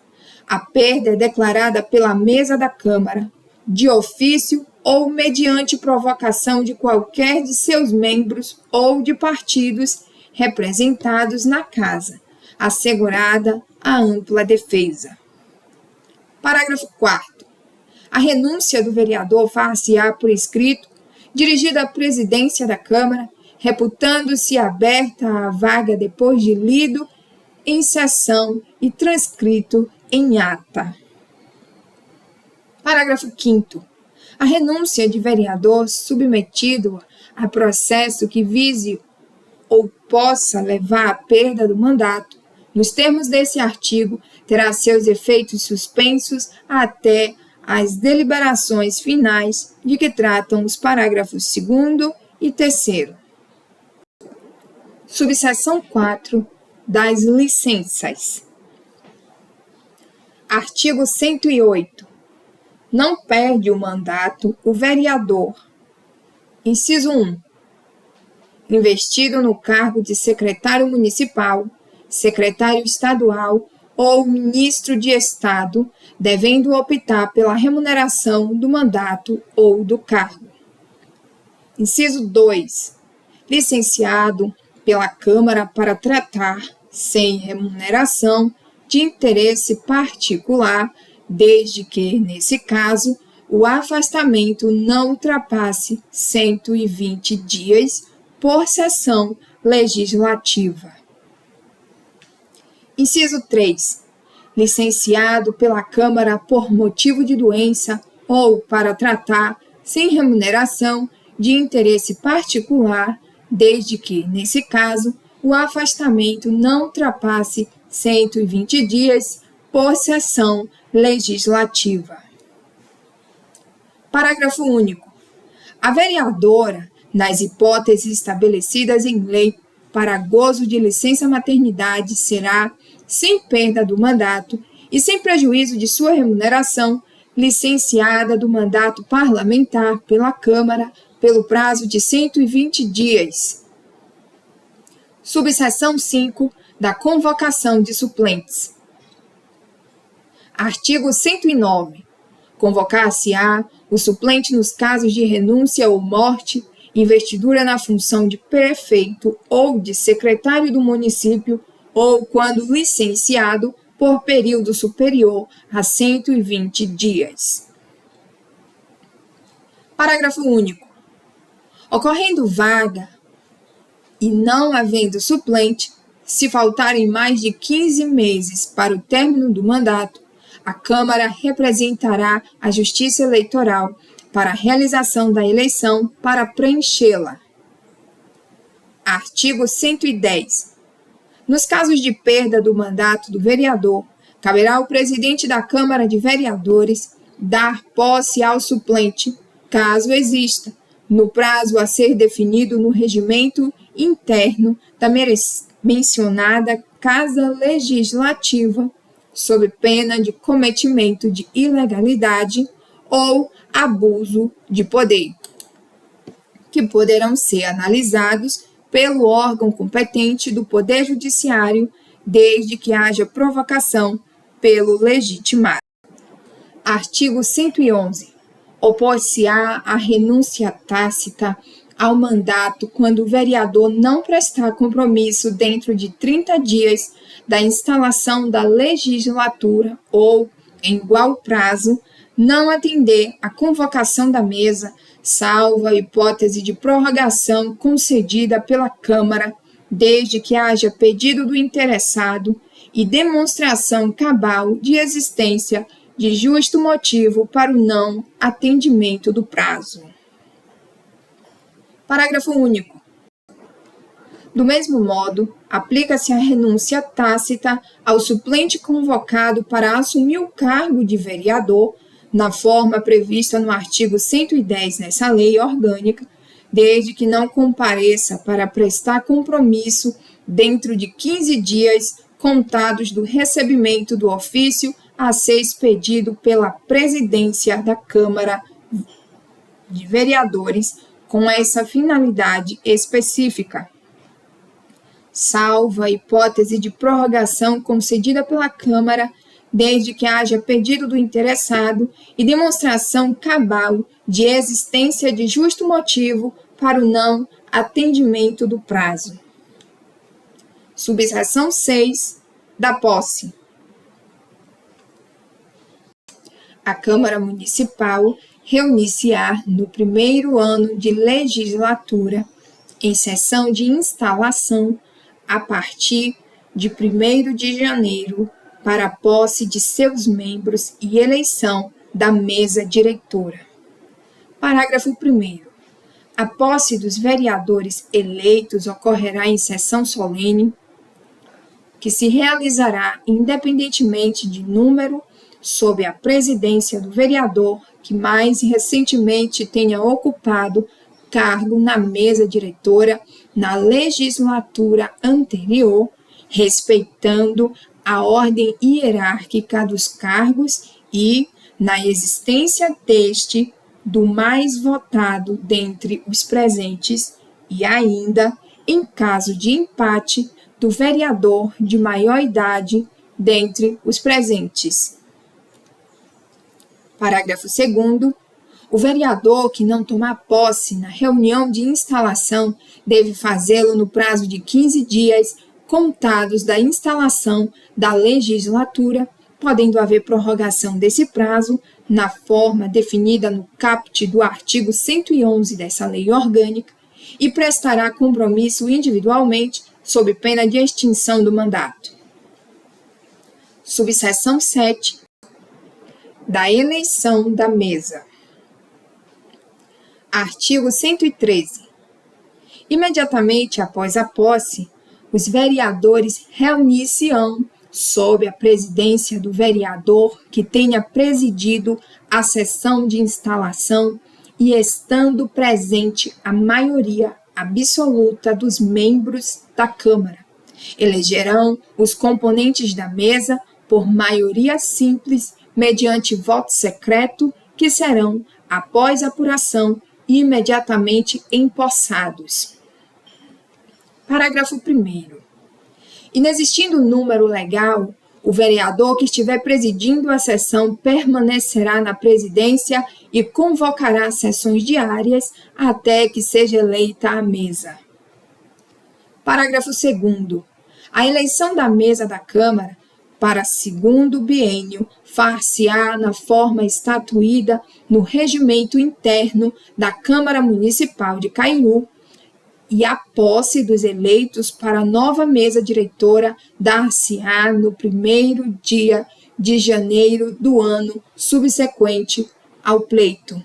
a perda é declarada pela mesa da Câmara, de ofício ou mediante provocação de qualquer de seus membros ou de partidos representados na casa, assegurada a ampla defesa. Parágrafo 4º. A renúncia do vereador far-se-á por escrito, dirigida à presidência da Câmara, reputando-se aberta a vaga depois de lido em sessão e transcrito em ata. Parágrafo 5º. A renúncia de vereador submetido a processo que vise ou possa levar à perda do mandato, nos termos desse artigo, terá seus efeitos suspensos até as deliberações finais de que tratam os parágrafos 2º e 3º. Subseção 4 das licenças. Artigo 108. Não perde o mandato o vereador. Inciso 1. Investido no cargo de secretário municipal, secretário estadual ou ministro de Estado, devendo optar pela remuneração do mandato ou do cargo. Inciso 2. Licenciado pela Câmara para tratar, sem remuneração, de interesse particular, desde que, nesse caso, o afastamento não ultrapasse 120 dias por sessão legislativa. Inciso 3. Licenciado pela Câmara por motivo de doença ou para tratar, sem remuneração, de interesse particular, desde que, nesse caso, o afastamento não ultrapasse 120 dias por sessão legislativa. Parágrafo único. A vereadora, nas hipóteses estabelecidas em lei para gozo de licença-maternidade, será, sem perda do mandato e sem prejuízo de sua remuneração, licenciada do mandato parlamentar pela Câmara pelo prazo de 120 dias. Subseção 5 da convocação de suplentes. Artigo 109. Convocar-se-á o suplente nos casos de renúncia ou morte, investidura na função de prefeito ou de secretário do município, ou quando licenciado por período superior a 120 dias. Parágrafo único. Ocorrendo vaga e não havendo suplente, se faltarem mais de 15 meses para o término do mandato, a Câmara representará a Justiça Eleitoral para a realização da eleição para preenchê-la. Artigo 110. Nos casos de perda do mandato do vereador, caberá ao presidente da Câmara de Vereadores dar posse ao suplente, caso exista, no prazo a ser definido no regimento interno da mencionada Casa Legislativa, sob pena de cometimento de ilegalidade ou abuso de poder, que poderão ser analisados pelo órgão competente do Poder Judiciário, desde que haja provocação pelo legitimado. Artigo 111. Opor-se-á a renúncia tácita ao mandato quando o vereador não prestar compromisso dentro de 30 dias da instalação da legislatura ou, em igual prazo, não atender à convocação da mesa, salvo a hipótese de prorrogação concedida pela Câmara, desde que haja pedido do interessado e demonstração cabal de existência de justo motivo para o não atendimento do prazo. Parágrafo único. Do mesmo modo, aplica-se a renúncia tácita ao suplente convocado para assumir o cargo de vereador, na forma prevista no artigo 110 nessa lei orgânica, desde que não compareça para prestar compromisso dentro de 15 dias contados do recebimento do ofício a ser expedido pela presidência da Câmara de Vereadores com essa finalidade específica, salvo a hipótese de prorrogação concedida pela Câmara, desde que haja pedido do interessado e demonstração cabal de existência de justo motivo para o não atendimento do prazo. Subseção 6 da posse. A Câmara Municipal reunir-se-á no primeiro ano de legislatura, em sessão de instalação, a partir de 1º de janeiro, para a posse de seus membros e eleição da mesa diretora. Parágrafo 1º. A posse dos vereadores eleitos ocorrerá em sessão solene, que se realizará independentemente de número, sob a presidência do vereador que mais recentemente tenha ocupado cargo na mesa diretora na legislatura anterior, respeitando a ordem hierárquica dos cargos e, na existência deste, do mais votado dentre os presentes e ainda, em caso de empate, do vereador de maior idade dentre os presentes. Parágrafo 2º. O vereador que não tomar posse na reunião de instalação deve fazê-lo no prazo de 15 dias, contados da instalação da legislatura, podendo haver prorrogação desse prazo na forma definida no caput do artigo 111 dessa lei orgânica, e prestará compromisso individualmente sob pena de extinção do mandato. Subseção 7. Da eleição da mesa. Artigo 113. Imediatamente após a posse, os vereadores reunir-se-ão sob a presidência do vereador que tenha presidido a sessão de instalação e estando presente a maioria absoluta dos membros da Câmara. Elegerão os componentes da mesa por maioria simples, mediante voto secreto, que serão, após apuração, imediatamente empossados. Parágrafo 1º. Inexistindo número legal, o vereador que estiver presidindo a sessão permanecerá na presidência e convocará sessões diárias até que seja eleita a mesa. Parágrafo 2º. A eleição da mesa da Câmara para segundo biênio far-se-á na forma estatuída no regimento interno da Câmara Municipal de Cairu, e a posse dos eleitos para a nova mesa diretora dar-se-á no primeiro dia de janeiro do ano subsequente ao pleito.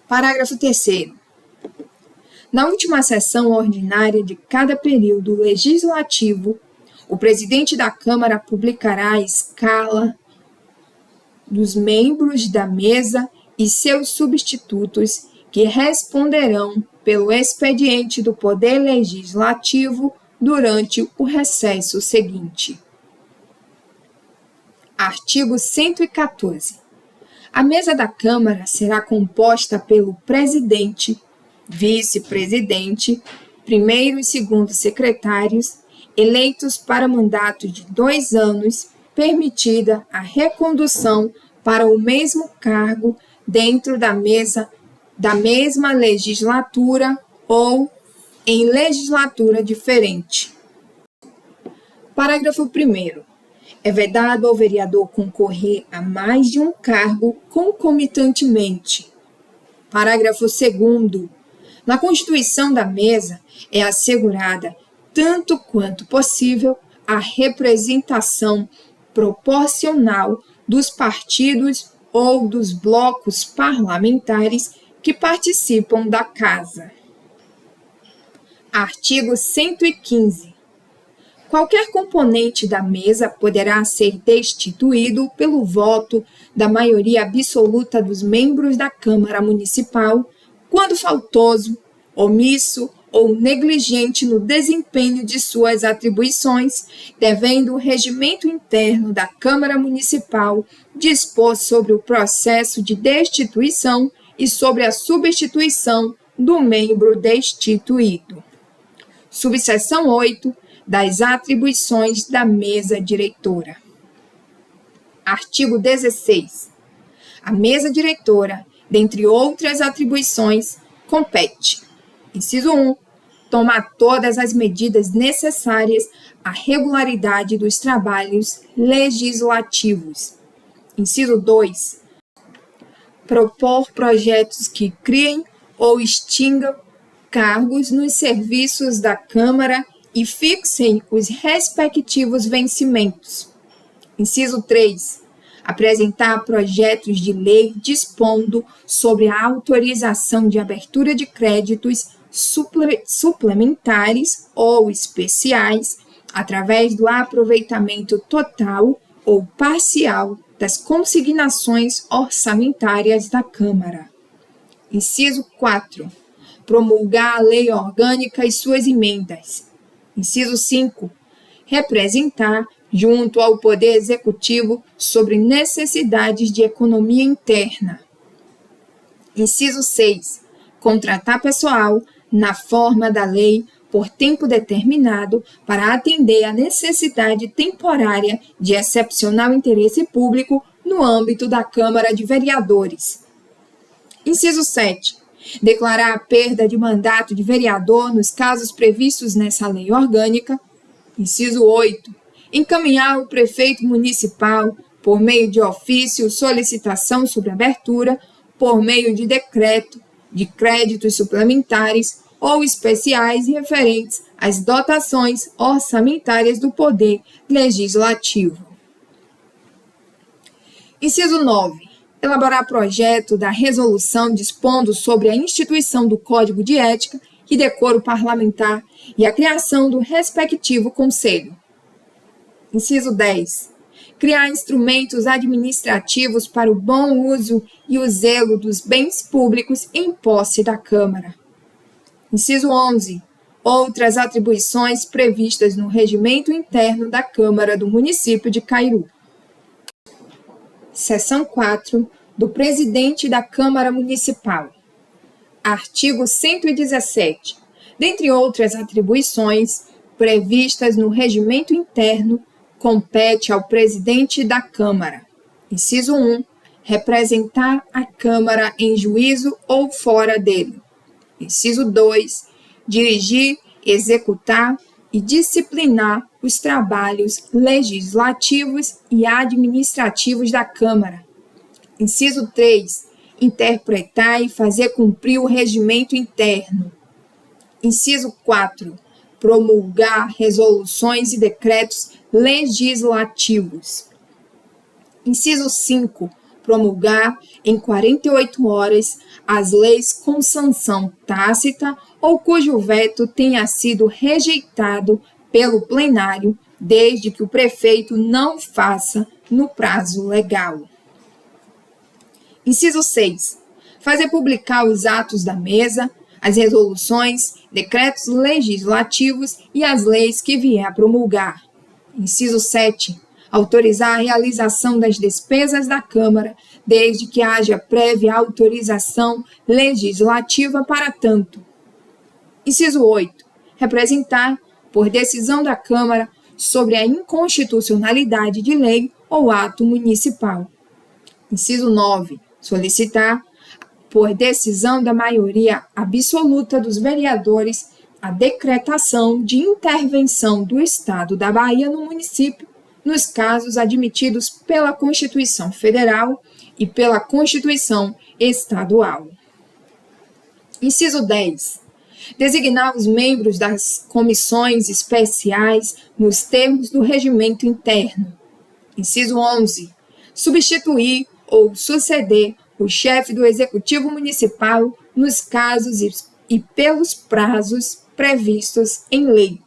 Parágrafo 3º. Na última sessão ordinária de cada período legislativo, o presidente da Câmara publicará a escala dos membros da mesa e seus substitutos, que responderão pelo expediente do Poder Legislativo durante o recesso seguinte. Artigo 114. A mesa da Câmara será composta pelo presidente, vice-presidente, primeiro e segundo secretários, eleitos para mandato de 2 anos, permitida a recondução para o mesmo cargo dentro da mesma legislatura ou em legislatura diferente. Parágrafo 1º. É vedado ao vereador concorrer a mais de um cargo concomitantemente. Parágrafo 2º. Na constituição da mesa é assegurada, tanto quanto possível, a representação proporcional dos partidos ou dos blocos parlamentares que participam da Casa. Artigo 115. Qualquer componente da mesa poderá ser destituído pelo voto da maioria absoluta dos membros da Câmara Municipal, quando faltoso, omisso ou negligente no desempenho de suas atribuições, devendo o regimento interno da Câmara Municipal dispor sobre o processo de destituição e sobre a substituição do membro destituído. Subseção 8. Das atribuições da mesa diretora. Artigo 16. A mesa diretora, dentre outras atribuições, compete: inciso 1. Tomar todas as medidas necessárias à regularidade dos trabalhos legislativos. Inciso 2. Propor projetos que criem ou extingam cargos nos serviços da Câmara e fixem os respectivos vencimentos. Inciso 3. apresentar projetos de lei dispondo sobre a autorização de abertura de créditos suplementares ou especiais através do aproveitamento total ou parcial das consignações orçamentárias da Câmara. Inciso 4. Promulgar a lei orgânica e suas emendas. Inciso 5. Representar, junto ao Poder Executivo, sobre necessidades de economia interna. Inciso 6. Contratar pessoal, na forma da lei, por tempo determinado, para atender à necessidade temporária de excepcional interesse público no âmbito da Câmara de Vereadores. Inciso 7. Declarar a perda de mandato de vereador nos casos previstos nessa lei orgânica. Inciso 8. Encaminhar ao prefeito municipal, por meio de ofício, solicitação sobre abertura, por meio de decreto, de créditos suplementares ou especiais referentes às dotações orçamentárias do Poder Legislativo. Inciso 9. Elaborar projeto da resolução dispondo sobre a instituição do Código de Ética e Decoro Parlamentar e a criação do respectivo Conselho. Inciso 10. Criar instrumentos administrativos para o bom uso e o zelo dos bens públicos em posse da Câmara. Inciso 11. Outras atribuições previstas no regimento interno da Câmara do Município de Cairu. Seção 4. Do Presidente da Câmara Municipal. Artigo 117. Dentre outras atribuições previstas no regimento interno, compete ao Presidente da Câmara. Inciso 1. Representar a Câmara em juízo ou fora dele. Inciso 2. Dirigir, executar e disciplinar os trabalhos legislativos e administrativos da Câmara. Inciso 3. Interpretar e fazer cumprir o regimento interno. Inciso 4. Promulgar resoluções e decretos legislativos. Inciso 5. Promulgar em 48 horas as leis com sanção tácita ou cujo veto tenha sido rejeitado pelo plenário, desde que o prefeito não faça no prazo legal. Inciso 6. Fazer publicar os atos da mesa, as resoluções, decretos legislativos e as leis que vier a promulgar. Inciso 7. Autorizar a realização das despesas da Câmara, desde que haja prévia autorização legislativa para tanto. Inciso 8. Representar, por decisão da Câmara, sobre a inconstitucionalidade de lei ou ato municipal. Inciso 9. Solicitar, por decisão da maioria absoluta dos vereadores, a decretação de intervenção do Estado da Bahia no município, nos casos admitidos pela Constituição Federal e pela Constituição Estadual. Inciso 10. Designar os membros das comissões especiais nos termos do regimento interno. Inciso 11. Substituir ou suceder o chefe do Executivo Municipal nos casos e pelos prazos previstos em lei.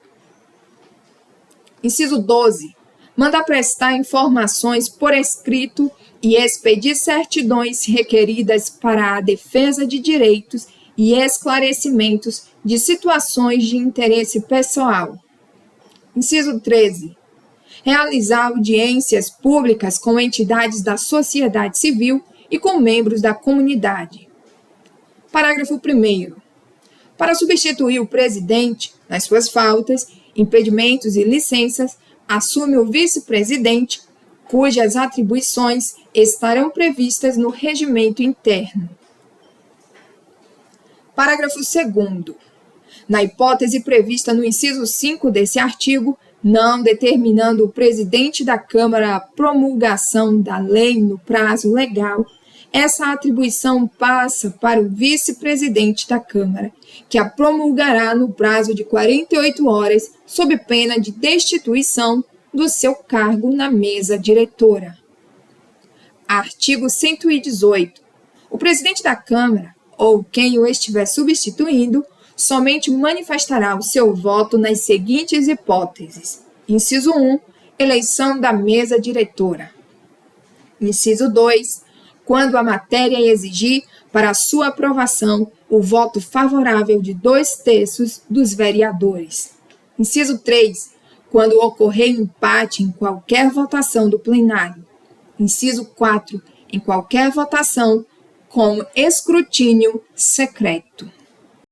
Inciso 12. Mandar prestar informações por escrito e expedir certidões requeridas para a defesa de direitos e esclarecimentos de situações de interesse pessoal. Inciso 13. Realizar audiências públicas com entidades da sociedade civil e com membros da comunidade. Parágrafo 1º. Para substituir o presidente, nas suas faltas, impedimentos e licenças, assume o vice-presidente, cujas atribuições estarão previstas no regimento interno. Parágrafo 2º. Na hipótese prevista no inciso 5 desse artigo, não determinando o presidente da Câmara a promulgação da lei no prazo legal, essa atribuição passa para o vice-presidente da Câmara, que a promulgará no prazo de 48 horas, sob pena de destituição do seu cargo na mesa diretora. Artigo 118. O presidente da Câmara, ou quem o estiver substituindo, somente manifestará o seu voto nas seguintes hipóteses. Inciso 1. Eleição da mesa diretora. Inciso 2. Quando a matéria exigir para sua aprovação o voto favorável de 2/3 dos vereadores. Inciso 3. Quando ocorrer empate em qualquer votação do plenário. Inciso 4. Em qualquer votação com escrutínio secreto.